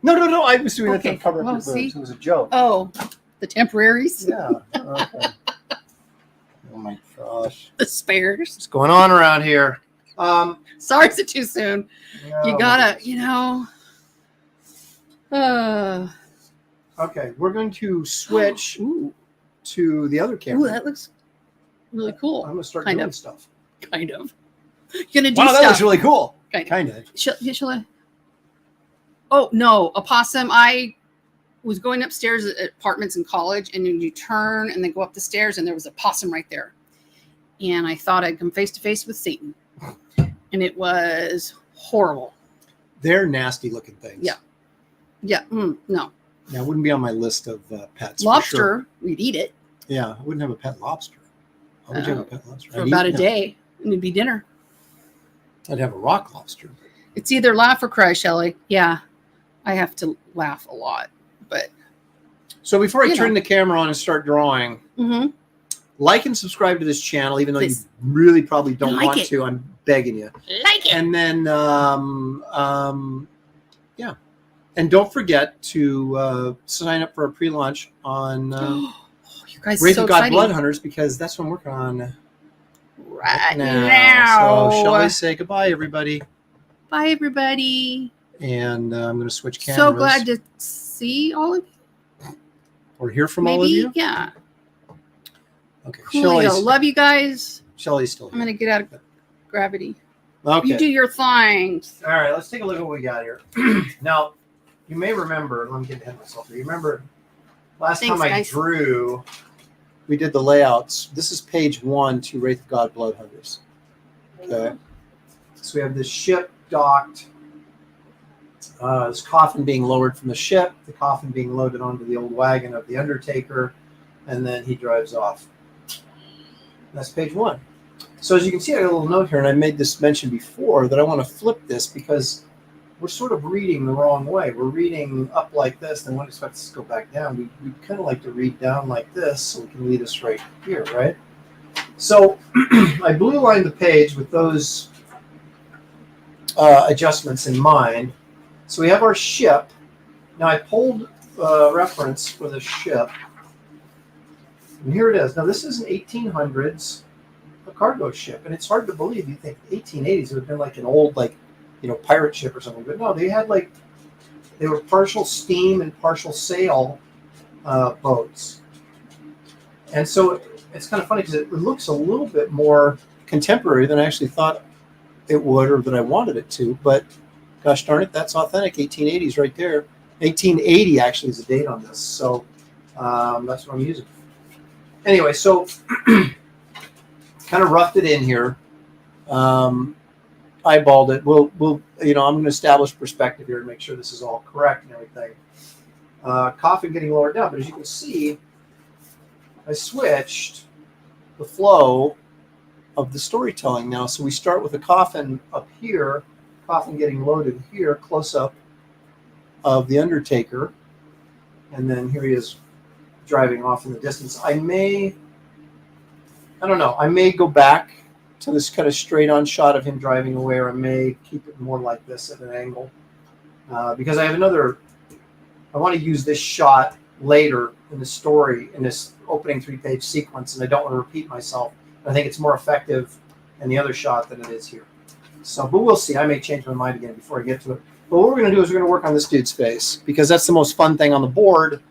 No. I was doing that to cover up your boobs. It was a joke. Oh, the temporaries? Yeah. Okay. Oh my gosh. The spares. What's going on around here? Sorry, is it too soon? No, you gotta, Okay, we're going to switch to the other camera. Ooh, that looks. really cool. I'm gonna start Kind doing of. stuff. Kind of. You're gonna do Wow, stuff. that was really cool. Kind of. Kind of. Oh no, a possum. I was going upstairs at apartments in college, and then you turn and then go up the stairs, and there was a possum right there. And I thought I'd come face to face with Satan, and it was horrible. They're nasty looking things. Yeah. Yeah. No. Yeah, it wouldn't be on my list of pets. Lobster, For sure. we'd eat it Yeah, I wouldn't have a pet lobster. Why would you have a pet lobster? for about a day, and it'd be dinner. I'd have a rock lobster. It's either laugh or cry, Shelley. Yeah, I have to laugh a lot, but. So before I turn the camera on and start drawing, Mm-hmm. like and subscribe to this channel, even though Please. you really probably don't Like want it. to. I'm begging you. Like it. And then, yeah. And don't forget to sign up for a pre-launch on You guys, Wraith so of God exciting. Blood Hunters, because that's what I'm working on Right now. now. So shall I say goodbye, everybody? Bye, everybody. And I'm going to switch cameras. So glad to see all of you. or hear from Maybe, all of you. yeah. Okay, Coolio. Love you guys. Shelley's still I'm here. going to get out of gravity. Okay. You do your things. All right, let's take a look at what we got here. Now, you may remember, let me get ahead of myself here. You remember last Thanks, time I guys. drew, we did the layouts. This is page 1 to Wraith of God Blood Hunters. Okay. So we have this ship docked, this coffin being lowered from the ship, the coffin being loaded onto the old wagon of the Undertaker, and then he drives off. That's page 1. So as you can see, I got a little note here, and I made this mention before that I want to flip this because we're sort of reading the wrong way. We're reading up like this, and when expect us to go back down. We kind of like to read down like this so we can lead us right here, right? So I blue lined the page with those adjustments in mind. So we have our ship. Now I pulled reference for the ship, and here it is. Now this is an 1800s cargo ship, and it's hard to believe. You think 1880s would have been like an old, like, pirate ship or something, but no, they had they were partial steam and partial sail boats. And so it's kind of funny because it looks a little bit more contemporary than I actually thought it would, or that I wanted it to. But gosh darn it, that's authentic 1880s right there. 1880 actually is the date on this, so that's what I'm using. Anyway, so kind of roughed it in here, eyeballed it. We'll I'm going to establish perspective here and make sure this is all correct and everything. Coffin getting lowered down, but as you can see, I switched the flow of the storytelling now. So we start with the coffin up here, coffin getting loaded here, close up of the Undertaker, and then here he is driving off in the distance. I don't know. I may go back to this kind of straight-on shot of him driving away, or I may keep it more like this at an angle. Because I have I want to use this shot later in the story, in this opening 3-page sequence, and I don't want to repeat myself. I think it's more effective in the other shot than it is here. So, but we'll see. I may change my mind again before I get to it. But what we're going to do is we're going to work on this dude's face, because that's the most fun thing on the board.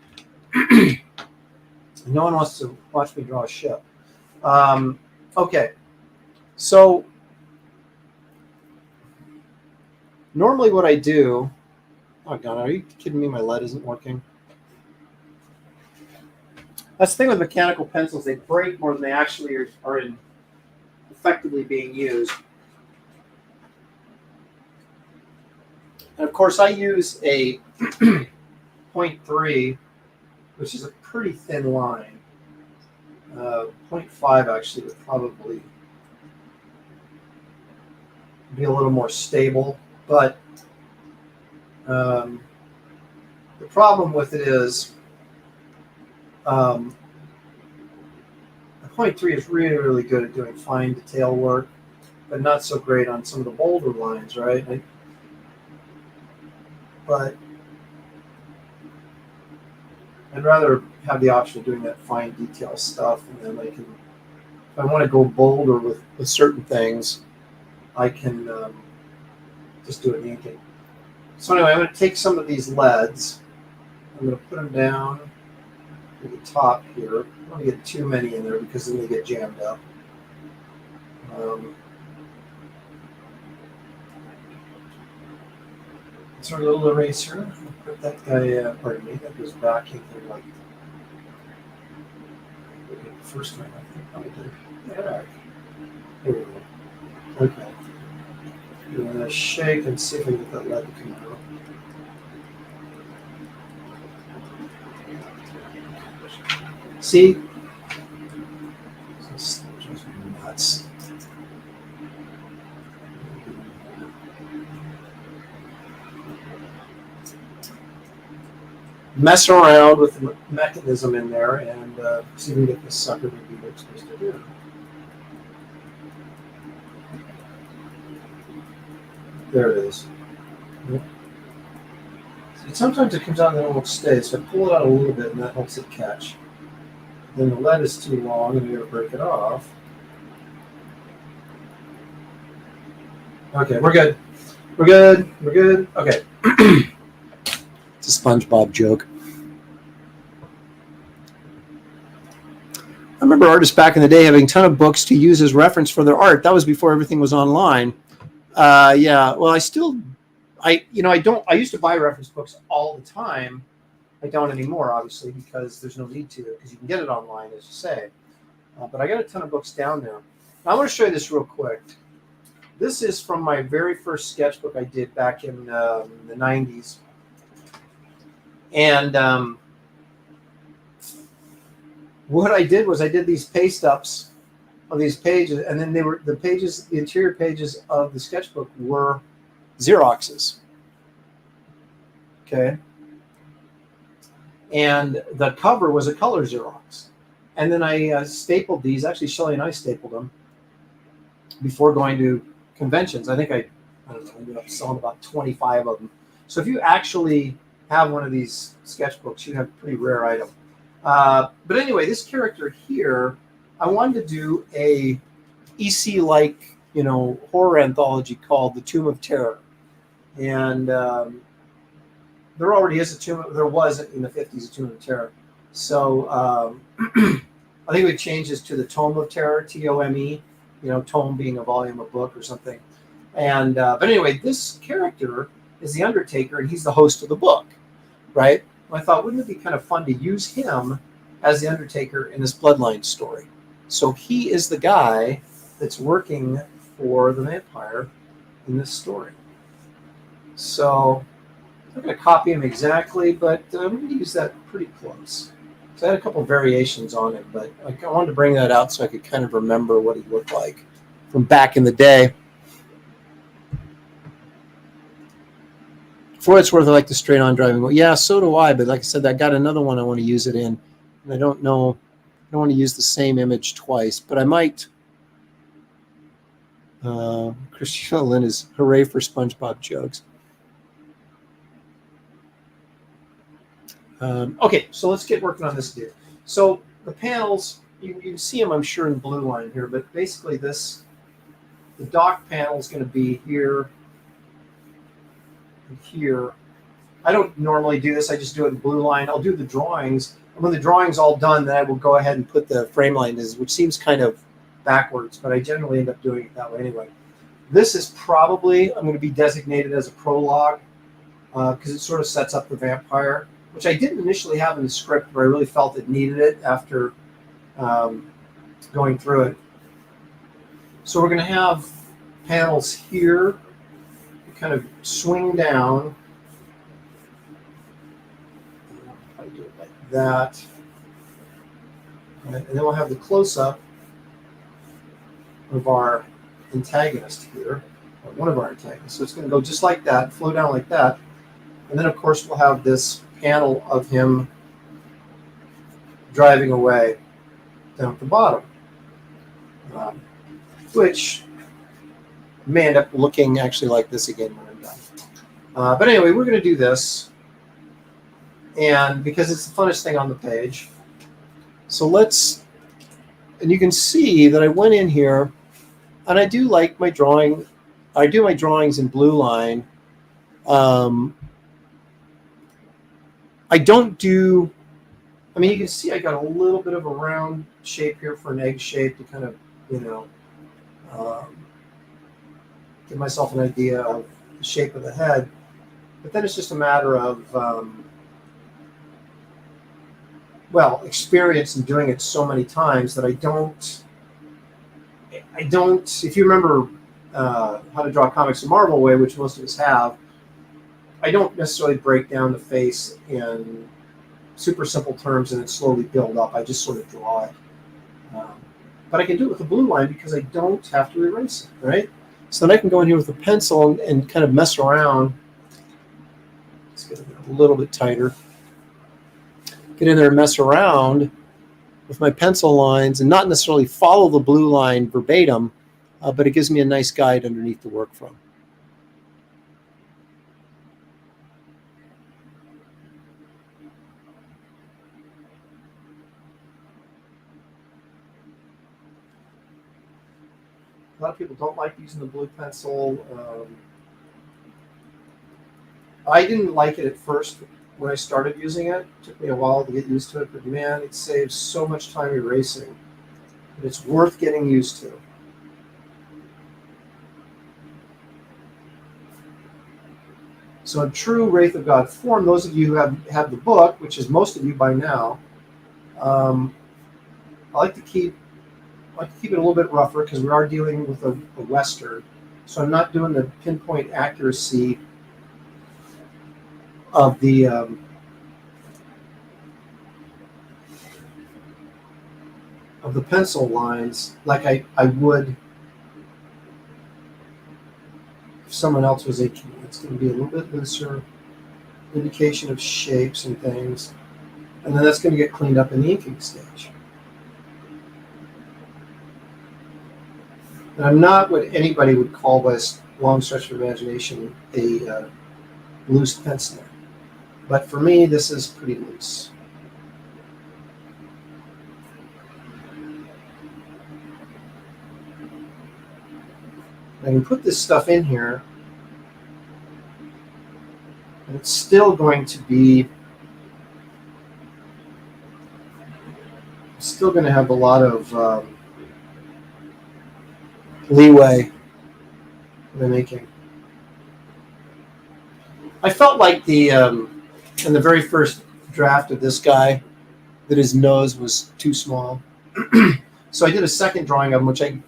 No one wants to watch me draw a ship. Okay, so normally what I do, oh God, are you kidding me? My lead isn't working. That's the thing with mechanical pencils, they break more than they actually are effectively being used. And of course I use a 0.3, which is a pretty thin line. 0.5 actually would probably be a little more stable, but the problem with it is the 0.3 is really, really good at doing fine detail work, but not so great on some of the bolder lines, right? But I'd rather have the option of doing that fine detail stuff, and then I can, if I want to go bolder with certain things, I can just do it in inking. So anyway, I'm going to take some of these leads. I'm going to put them down to the top here. I don't want to get too many in there because then they get jammed up. It's our little eraser. Put that guy, pardon me, that goes back in there like the first time. I think probably yeah. Here we go. Okay. I'm going to shake and see if I can get that lead to come out. See? This drives me nuts. Mess around with the mechanism in there and see if we can get this sucker to do what it's supposed to do. There it is. Sometimes it comes out and then it won't stay, so I pull it out a little bit and that helps it catch. Then the lead is too long and we gotta break it off. Okay, we're good. We're good. We're good. Okay. It's a SpongeBob joke. I remember artists back in the day having a ton of books to use as reference for their art. That was before everything was online. Yeah, well, I used to buy reference books all the time. I don't anymore, obviously, because there's no need to, because you can get it online, as you say. But I got a ton of books down there. Now, I want to show you this real quick. This is from my very first sketchbook I did back in the 90s. And what I did was I did these paste ups of these pages, and then the interior pages of the sketchbook were Xeroxes. Okay. And the cover was a color Xerox. And then I stapled these. Actually, Shelley and I stapled them before going to conventions. I think I don't know, I ended up selling about 25 of them. So if you actually have one of these sketchbooks, you have a pretty rare item. But anyway, this character here, I wanted to do a EC-like, horror anthology called The Tomb of Terror. And there already is there was in the 50s a Tomb of Terror. So I think we changed this to the Tome of Terror, Tome, tome being a volume of book or something. And but anyway, this character is the Undertaker, and he's the host of the book, right? I thought, wouldn't it be kind of fun to use him as the Undertaker in this Bloodline story? So he is the guy that's working for the vampire in this story. So I'm not going to copy him exactly, but I'm going to use that pretty close. So I had a couple variations on it, but I wanted to bring that out so I could kind of remember what he looked like from back in the day. For what it's worth, I like the straight-on driving. Well, yeah, so do I. But like I said, I got another one I want to use it in, and I don't know. I don't want to use the same image twice, but I might. Christina Lynn is hooray for SpongeBob jokes. Okay, so let's get working on this dude. So the panels, you can see them, I'm sure, in blue line here, but basically the dock panel is going to be here and here. I don't normally do this. I just do it in blue line. I'll do the drawings. And when the drawing's all done, then I will go ahead and put the frame line, which seems kind of backwards, but I generally end up doing it that way anyway. This is probably, I'm going to be designated as a prologue because it sort of sets up the vampire, which I didn't initially have in the script, but I really felt it needed it after going through it. So we're going to have panels here, kind of swing down. I do it like that. And then we'll have the close-up of our antagonist here, or one of our antagonists. So it's going to go just like that, flow down like that. And then, of course, we'll have this panel of him driving away down at the bottom, which may end up looking actually like this again when I'm done. But anyway, we're going to do this, and because it's the funnest thing on the page. So and you can see that I went in here, and I do like my drawing. I do my drawings in blue line. I don't do, you can see I got a little bit of a round shape here for an egg shape to kind of, give myself an idea of the shape of the head. But then it's just a matter of, experience in doing it so many times that I don't, if you remember How to Draw Comics the Marvel Way, which most of us have, I don't necessarily break down the face in super simple terms and then slowly build up. I just sort of draw it. But I can do it with a blue line because I don't have to erase it, right? So then I can go in here with a pencil and kind of mess around. Let's get it a little bit tighter. Get in there and mess around with my pencil lines and not necessarily follow the blue line verbatim, but it gives me a nice guide underneath to work from. A lot of people don't like using the blue pencil. I didn't like it at first when I started using it. It took me a while to get used to it, but man, it saves so much time erasing. It's worth getting used to. So in true Wraith of God form, those of you who have the book, which is most of you by now, I like to keep it a little bit rougher because we are dealing with a Western. So I'm not doing the pinpoint accuracy of the pencil lines like I would if someone else was inking. It's going to be a little bit looser, indication of shapes and things. And then that's going to get cleaned up in the inking stage. And I'm not what anybody would call by a long stretch of imagination a loose penciler. But for me, this is pretty loose. I can put this stuff in here, and it's still going to have a lot of leeway in the making. I felt like in the very first draft of this guy that his nose was too small. So I did a second drawing of him, which I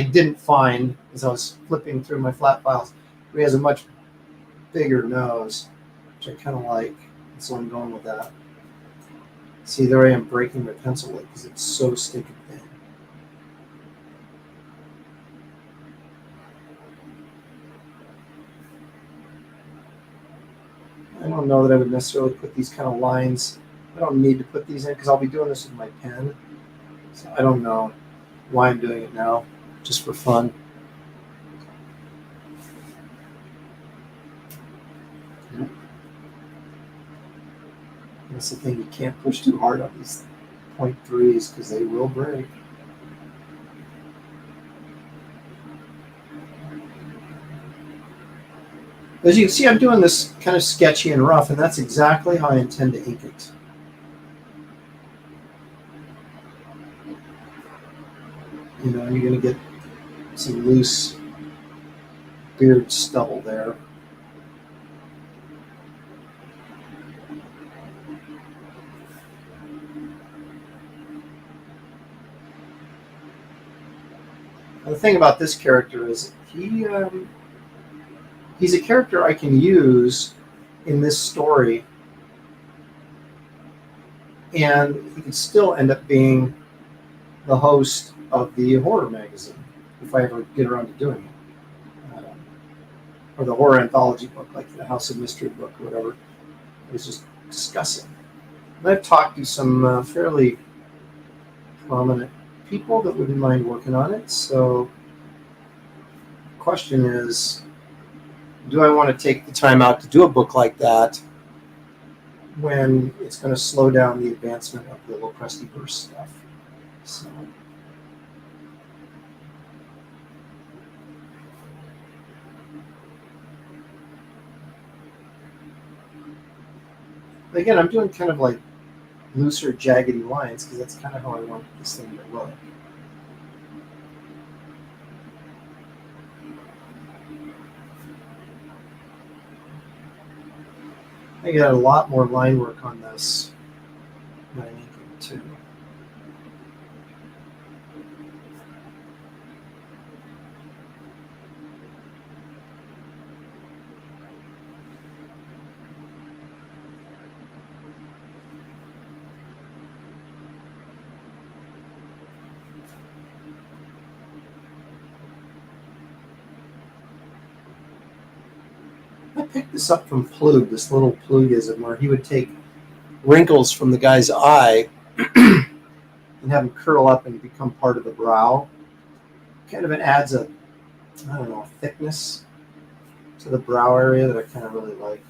didn't find as I was flipping through my flat files. He has a much bigger nose, which I kind of like. So I'm going with that. See, there I am breaking my pencil weight because it's so stinking thin. I don't know that I would necessarily put these kind of lines. I don't need to put these in because I'll be doing this with my pen. So I don't know why I'm doing it now, just for fun. That's the thing, you can't push too hard on these 0.3s because they will break. As you can see, I'm doing this kind of sketchy and rough, and that's exactly how I intend to ink it. You know, you're going to get some loose beard stubble there. And the thing about this character is he's a character I can use in this story, and he can still end up being the host of the horror magazine if I ever get around to doing it, or the horror anthology book, like the House of Mystery book, or whatever I was just discussing. And I've talked to some fairly prominent people that wouldn't mind working on it. So the question is, do I want to take the time out to do a book like that when it's going to slow down the advancement of the Lopresti verse stuff? So again, I'm doing kind of like looser, jaggedy lines because that's kind of how I want this thing to look. I got a lot more line work on this than I need to. I picked this up from Plug, this little Plugism, where he would take wrinkles from the guy's eye and have them curl up and become part of the brow. Kind of it adds a, I don't know, thickness to the brow area that I kind of really like.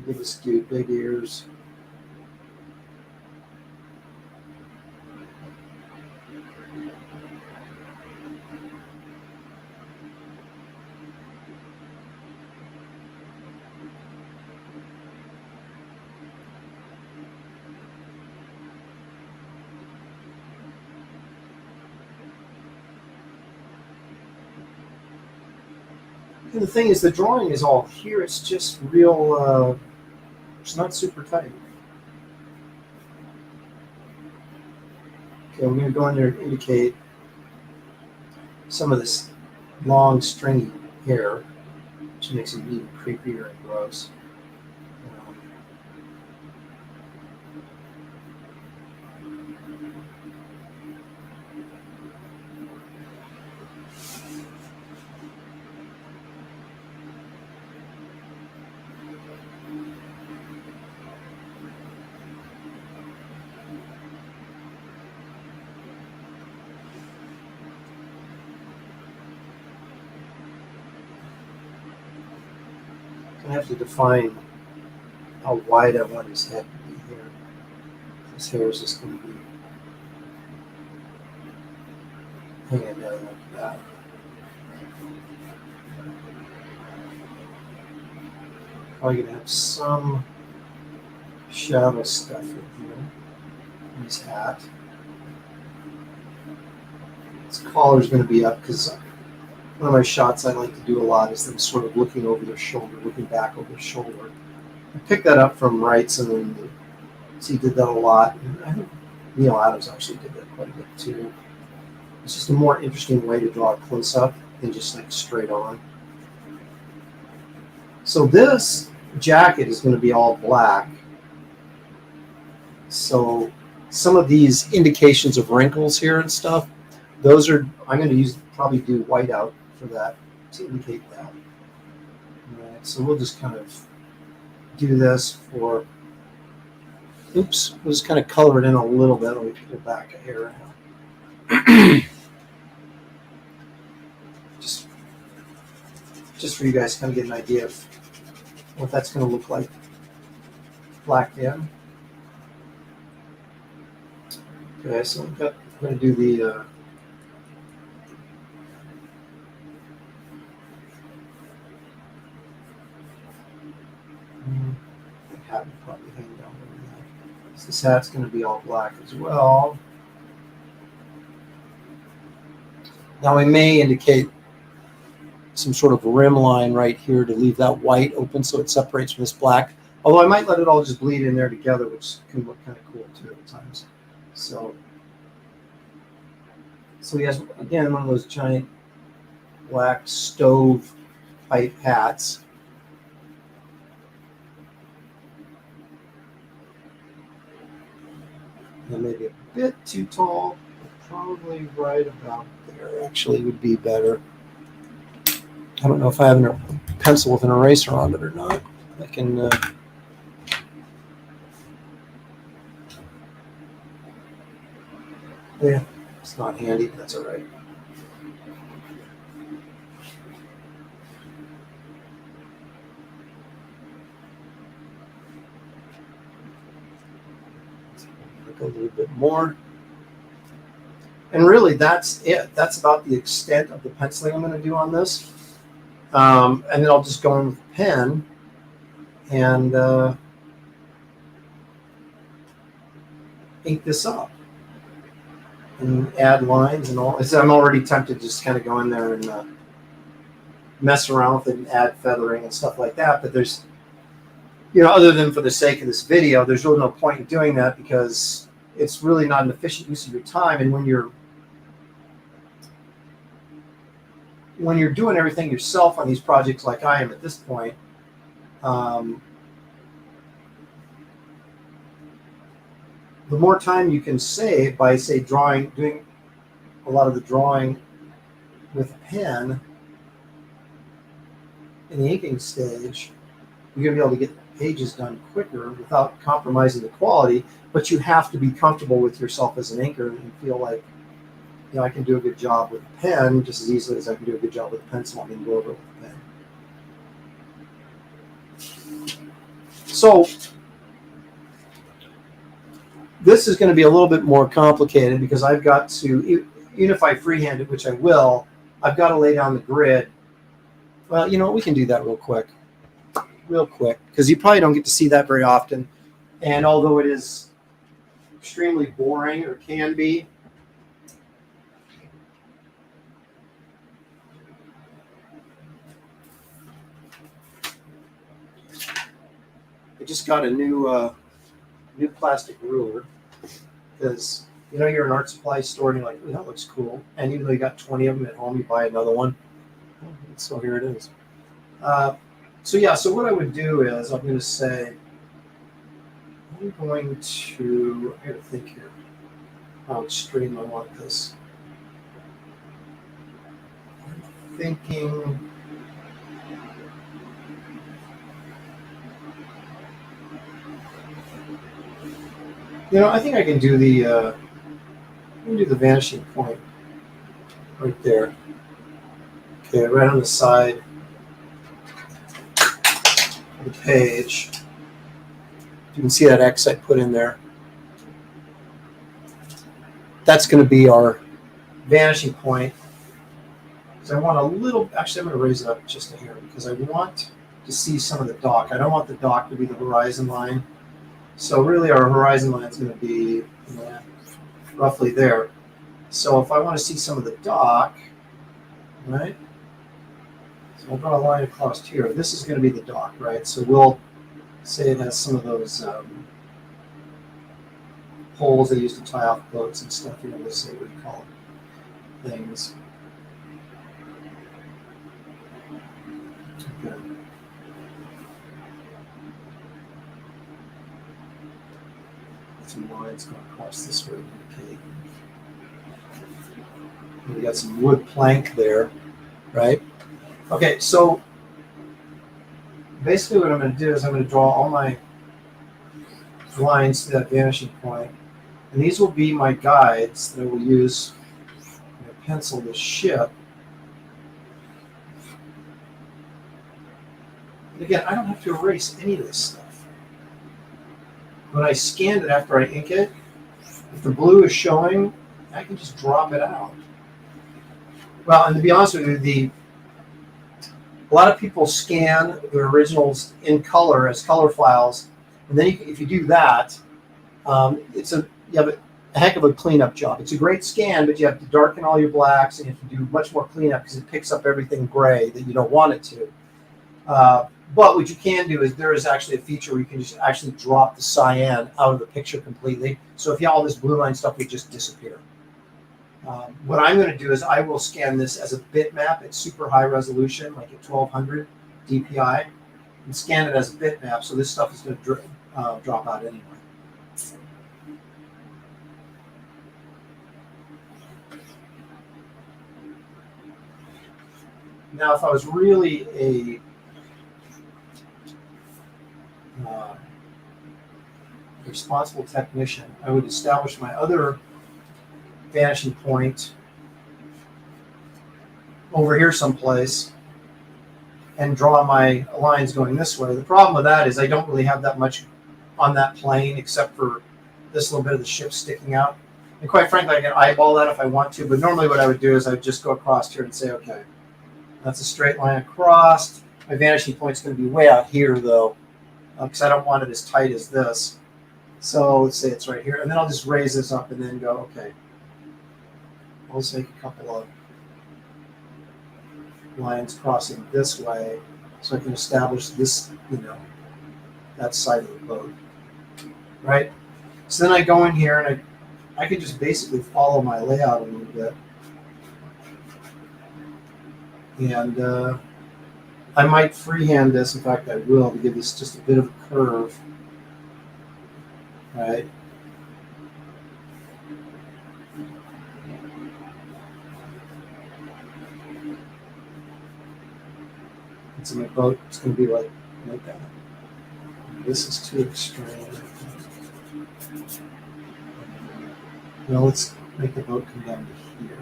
Give this dude big ears. And the thing is, the drawing is all here. It's just real, it's not super tight. Okay, we're going to go in there and indicate some of this long, stringy hair, which makes it even creepier and gross. I have to define how wide I want his head to be here. His hair is just going to be hanging down like that. Probably going to have some shadow stuff in here. His hat. His collar is going to be up because one of my shots I like to do a lot is them sort of looking over their shoulder, looking back over their shoulder. I picked that up from Wrightson, and he did that a lot. And I think Neil Adams actually did that quite a bit too. It's just a more interesting way to draw a close-up than just like straight on. So this jacket is going to be all black. So some of these indications of wrinkles here and stuff, those are, I'm going to use, probably do white out for that to indicate that. All right, so we'll just kind of do this for, oops, we'll just kind of color it in a little bit. Let me pull back a hair now. just for you guys to kind of get an idea of what that's going to look like blacked in. Okay, so I'm going to do the hat would probably hang down over that. So this hat's going to be all black as well. Now we may indicate some sort of rim line right here to leave that white open so it separates from this black. Although I might let it all just bleed in there together, which can look kind of cool too at times. So he has, again, one of those giant black stove pipe hats. And maybe a bit too tall, but probably right about there actually would be better. I don't know if I have a pencil with an eraser on it or not. I can yeah, it's not handy, but that's all right. Look a little bit more. And really, that's it. That's about the extent of the penciling I'm going to do on this. And then I'll just go in with a pen and ink this up and add lines and all. I'm already tempted to just kind of go in there and mess around with it and add feathering and stuff like that. But there's other than for the sake of this video, there's really no point in doing that because it's really not an efficient use of your time. And when you're doing everything yourself on these projects like I am at this point, the more time you can save by, say, doing a lot of the drawing with a pen in the inking stage, you're going to be able to get pages done quicker without compromising the quality, but you have to be comfortable with yourself as an inker and feel like, I can do a good job with a pen just as easily as I can do a good job with a pencil. I can go over it with a pen. So this is going to be a little bit more complicated because I've got to, even if I freehand it, which I will, I've got to lay down the grid. Well, we can do that real quick, because you probably don't get to see that very often. And although it is extremely boring, or can be, I just got a new plastic ruler because you're an art supply store and you're like, oh, that looks cool. And even though you got 20 of them at home, you buy another one. So here it is. So what I would do is I'm going to say, I got to think here how extreme I want this. I'm thinking, I think I can do the vanishing point right there. Okay, right on the side of the page. You can see that X I put in there. That's going to be our vanishing point. Because I want a little, actually I'm going to raise it up just a hair because I want to see some of the dock. I don't want the dock to be the horizon line. So really our horizon line is going to be roughly there. So if I want to see some of the dock, right? So I'll draw a line across here. This is going to be the dock, right? So we'll say it has some of those poles they used to tie off boats and stuff. Let's say what do you call it? Things. Okay. Some lines going across this way. Okay. We got some wood plank there, right? Okay, so basically what I'm going to do is I'm going to draw all my lines to that vanishing point, and these will be my guides that I will use to pencil this ship. And again, I don't have to erase any of this stuff. When I scanned it after I ink it, if the blue is showing, I can just drop it out. Well, and to be honest with you, a lot of people scan their originals in color as color files, and then if you do that, you have a heck of a cleanup job. It's a great scan, but you have to darken all your blacks, and you have to do much more cleanup because it picks up everything gray that you don't want it to. But what you can do is there is actually a feature where you can just actually drop the cyan out of the picture completely. So if you have all this blue line stuff, would just disappear. What I'm going to do is I will scan this as a bitmap at super high resolution, like at 1200 DPI, and scan it as a bitmap. So this stuff is going to drop out anyway. Now, if I was really a responsible technician, I would establish my other vanishing point over here someplace and draw my lines going this way. The problem with that is I don't really have that much on that plane except for this little bit of the ship sticking out. And quite frankly, I can eyeball that if I want to, but normally what I would do is I would just go across here and say, okay, that's a straight line across. My vanishing point's going to be way out here though, because I don't want it as tight as this. So let's say it's right here, and then I'll just raise this up and then go, okay. I'll just make a couple of lines crossing this way so I can establish this, that side of the boat, right? So then I go in here and I can just basically follow my layout a little bit. And I might freehand this. In fact, I will, to give this just a bit of a curve, right? And so my boat is going to be like that. This is too extreme. Well, let's make the boat come down to here.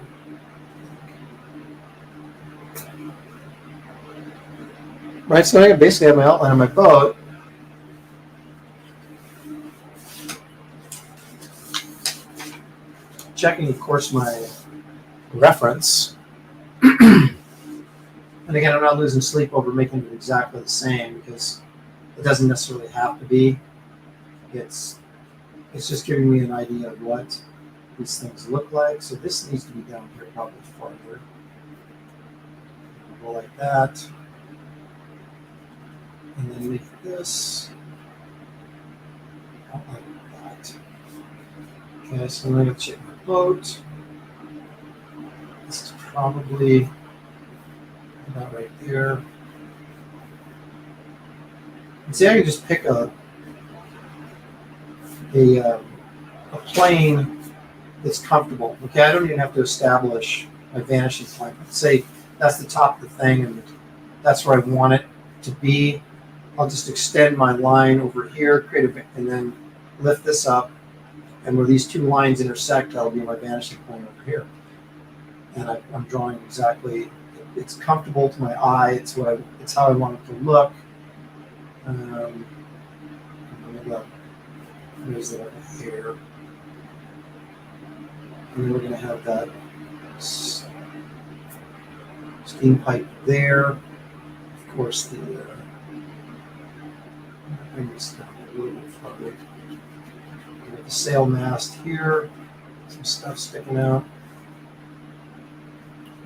Right, so I basically have my outline of my boat. Checking, of course, my reference. And again, I'm not losing sleep over making it exactly the same because it doesn't necessarily have to be. It's just giving me an idea of what these things look like. So this needs to be down here probably farther. Go like that. And then make this out like that. Okay, so I'm going to check my boat. This is probably about right there. And see, I can just pick a plane that's comfortable. Okay, I don't even have to establish my vanishing point. Let's say that's the top of the thing, and that's where I want it to be. I'll just extend my line over here, and then lift this up, and where these two lines intersect, that'll be my vanishing point over here. And I'm drawing exactly. It's comfortable to my eye. It's how I want it to look. There's the hair, and then we're going to have that steam pipe there. Of course, bring this down a little bit farther. Got the sail mast here, some stuff sticking out.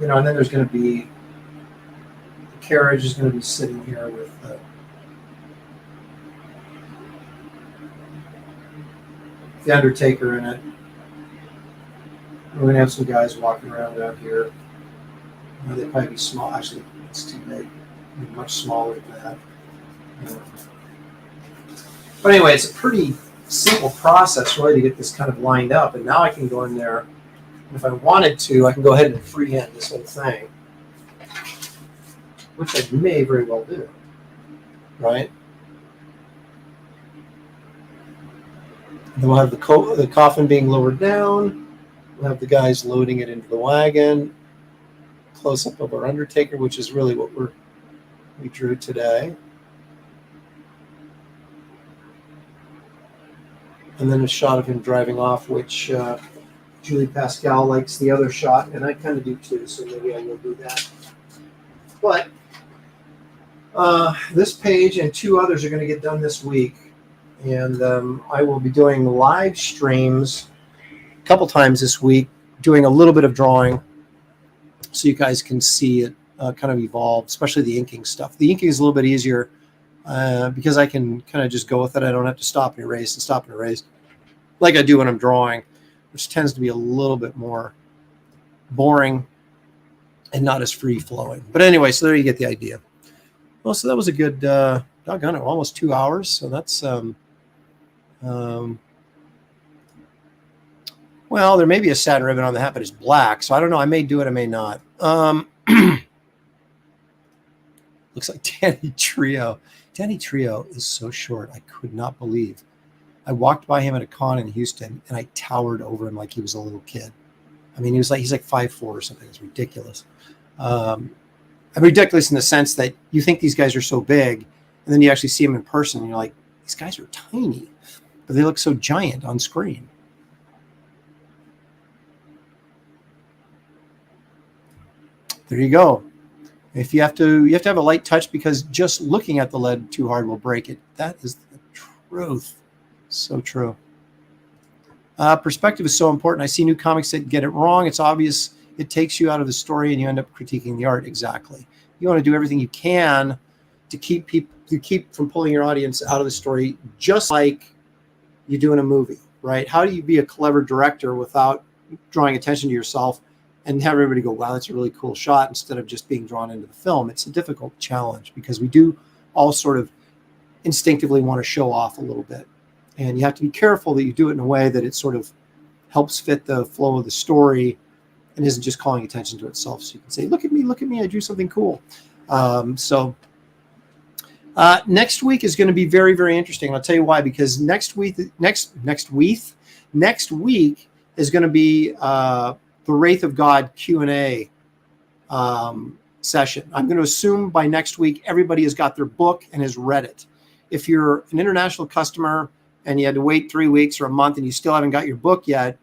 And then there's going to be the carriage is going to be sitting here with the Undertaker in it. We're going to have some guys walking around out here. They'd probably be small. Actually, it's too big. Much smaller than that. But anyway, it's a pretty simple process really to get this kind of lined up. And now I can go in there, and if I wanted to, I can go ahead and freehand this whole thing, which I may very well do, right? And then we'll have the coffin being lowered down. We'll have the guys loading it into the wagon. Close up of our Undertaker, which is really what we drew today. And then a shot of him driving off, which Julie Pascal likes the other shot, and I kind of do too, so maybe I will do that. But this page and two others are going to get done this week. And I will be doing live streams a couple times this week, doing a little bit of drawing so you guys can see it kind of evolve, especially the inking stuff. The inking is a little bit easier because I can kind of just go with it. I don't have to stop and erase like I do when I'm drawing, which tends to be a little bit more boring and not as free-flowing. But anyway, so there you get the idea. Well, so that was a good, doggone it, almost 2 hours. So that's, well, there may be a satin ribbon on the hat, but it's black. So I don't know. I may do it. I may not. Looks like Danny Trio. Danny Trio is so short. I could not believe. I walked by him at a con in Houston, and I towered over him like he was a little kid. I mean, he's like 5'4" or something. It's ridiculous. And ridiculous in the sense that you think these guys are so big, and then you actually see them in person, and you're like, these guys are tiny, but they look so giant on screen. There you go. If you have to have a light touch because just looking at the lead too hard will break it. That is the truth. So true. Perspective is so important. I see new comics that get it wrong. It's obvious. It takes you out of the story and you end up critiquing the art. Exactly. You want to do everything you can to keep from pulling your audience out of the story, just like you do in a movie, right? How do you be a clever director without drawing attention to yourself and have everybody go, wow, that's a really cool shot, instead of just being drawn into the film? It's a difficult challenge because we do all sort of instinctively want to show off a little bit. And you have to be careful that you do it in a way that it sort of helps fit the flow of the story and isn't just calling attention to itself. So you can say, look at me, I drew something cool. Next week is going to be very, very interesting. I'll tell you why, because next week is going to be the Wraith of God Q&A session. I'm going to assume by next week everybody has got their book and has read it. If you're an international customer and you had to wait 3 weeks or a month and you still haven't got your book yet,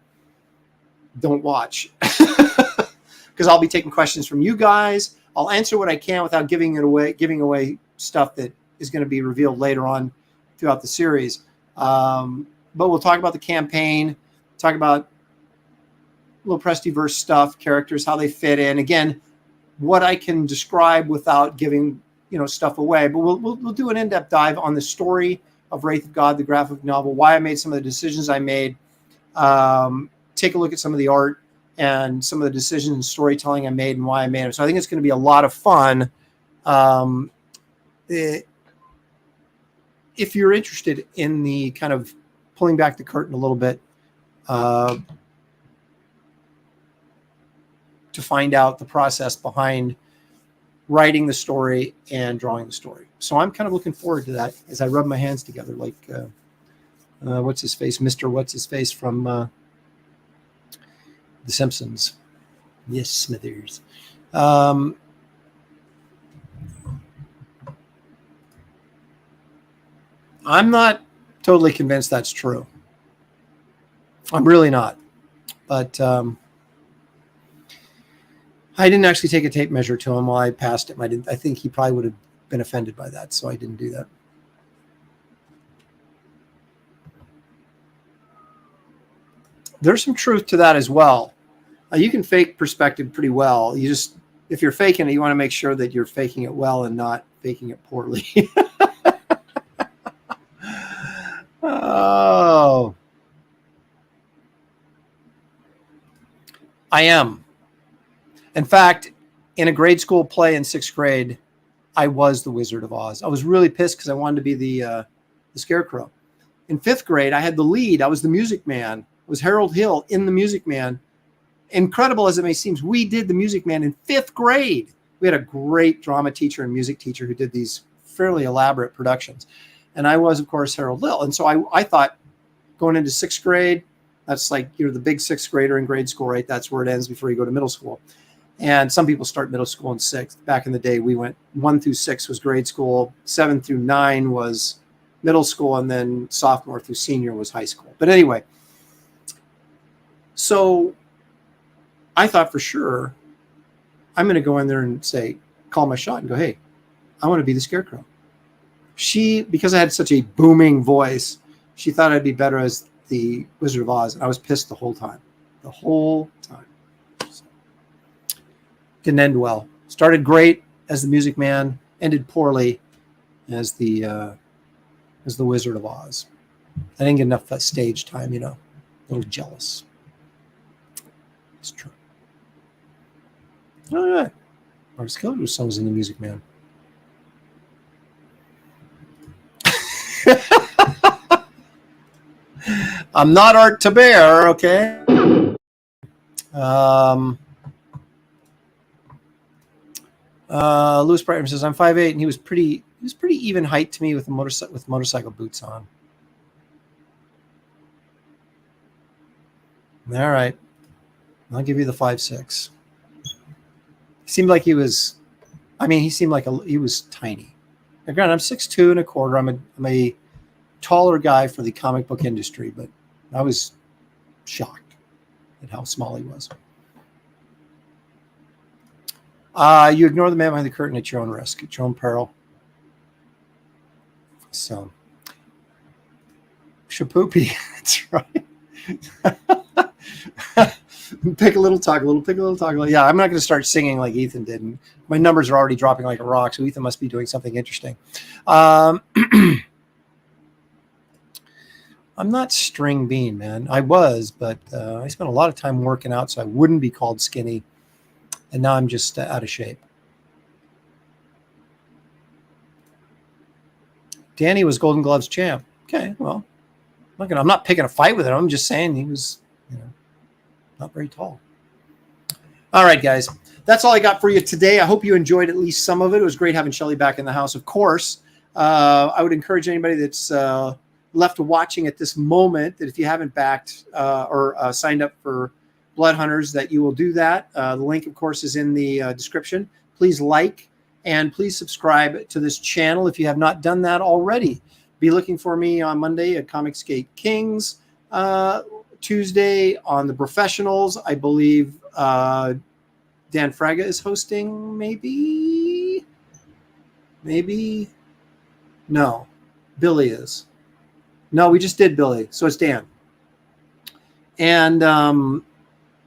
don't watch. Because I'll be taking questions from you guys. I'll answer what I can without giving away stuff that is going to be revealed later on throughout the series. But we'll talk about the campaign, talk about little Prestiverse stuff, characters, how they fit in. Again, what I can describe without giving stuff away. But we'll do an in-depth dive on the story of Wraith of God, the graphic novel, why I made some of the decisions I made. Take a look at some of the art and some of the decisions and storytelling I made and why I made them. So I think it's going to be a lot of fun. If you're interested in the kind of pulling back the curtain a little bit to find out the process behind writing the story and drawing the story. So I'm kind of looking forward to that as I rub my hands together like what's his face, Mr. What's his face from The Simpsons. Yes, Smithers. I'm not totally convinced that's true. I'm really not. But I didn't actually take a tape measure to him while I passed him. I think he probably would have been offended by that, so I didn't do that. There's some truth to that as well. You can fake perspective pretty well. If you're faking it, you want to make sure that you're faking it well and not faking it poorly. Oh, I am. In fact, in a grade school play in 6th grade, I was the Wizard of Oz. I was really pissed because I wanted to be the Scarecrow. In 5th grade, I had the lead. I was the Music Man. It was Harold Hill in the Music Man. Incredible as it may seem, we did the Music Man in 5th grade. We had a great drama teacher and music teacher who did these fairly elaborate productions. And I was, of course, Harold Hill. And so I thought going into 6th grade, that's like you're the big 6th grader in grade school, right? That's where it ends before you go to middle school. And some people start middle school in 6th. Back in the day, we went 1 through 6 was grade school, 7 through 9 was middle school, and then sophomore through senior was high school. But anyway, so I thought for sure I'm going to go in there and say, call my shot and go, hey, I want to be the Scarecrow. Because I had such a booming voice, she thought I'd be better as the Wizard of Oz. And I was pissed the whole time. The whole time. So, didn't end well. Started great as the Music Man, ended poorly as the Wizard of Oz. I didn't get enough stage time, a little jealous. It's true. Oh, yeah. Marcus Keller's song was in the Music Man. I'm not Art Taber, okay? Louis Brightman says I'm 5'8", and he was pretty even height to me with motorcycle boots on. All right, I'll give you the 5'6". Seemed like he was. He seemed like he was tiny. Now, granted, I'm 6'2" and a quarter. I'm a taller guy for the comic book industry, but I was shocked at how small he was. You ignore the man behind the curtain at your own risk, at your own peril. So, Shapoopy, that's right. Pick a little, talk a little, pick a little, talk a little. Yeah, I'm not going to start singing like Ethan did. And my numbers are already dropping like a rock, so Ethan must be doing something interesting. I'm not string bean, man. I was, but I spent a lot of time working out so I wouldn't be called skinny. And now I'm just out of shape. Danny was Golden Gloves champ. Okay, well, I'm not picking a fight with him. I'm just saying he was, not very tall. All right, guys. That's all I got for you today. I hope you enjoyed at least some of it. It was great having Shelly back in the house. Of course, I would encourage anybody that's left watching at this moment that if you haven't backed or signed up for Blood Hunters, that you will do that. The link, of course, is in the description. Please like and please subscribe to this channel if you have not done that already. Be looking for me on Monday at Comicsgate Kings. Tuesday on The Professionals, I believe Dan Fraga is hosting, maybe? No, Billy is. No, we just did Billy, so it's Dan. And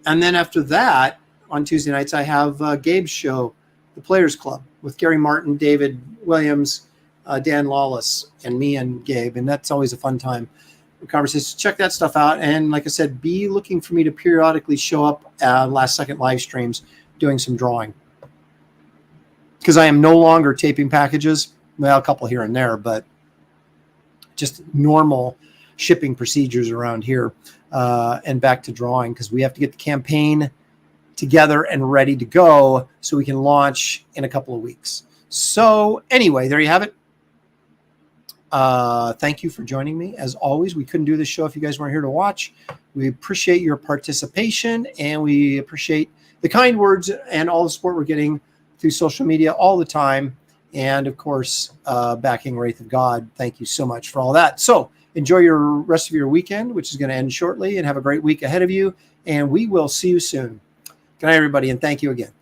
then after that, on Tuesday nights, I have Gabe's show, The Players Club, with Gary Martin, David Williams, Dan Lawless, and me and Gabe, and that's always a fun time. Conversations. Check that stuff out, and like I said, be looking for me to periodically show up at last second live streams doing some drawing, because I am no longer taping packages. Well, a couple here and there, but just normal shipping procedures around here, and back to drawing, because we have to get the campaign together and ready to go so we can launch in a couple of weeks. So anyway, there you have it. Thank you for joining me. As always, we couldn't do this show if you guys weren't here to watch. We appreciate your participation, and we appreciate the kind words and all the support we're getting through social media all the time. And of course, backing Wraith of God. Thank you so much for all that. So enjoy your rest of your weekend, which is going to end shortly, and have a great week ahead of you. And we will see you soon. Good night, everybody, and thank you again.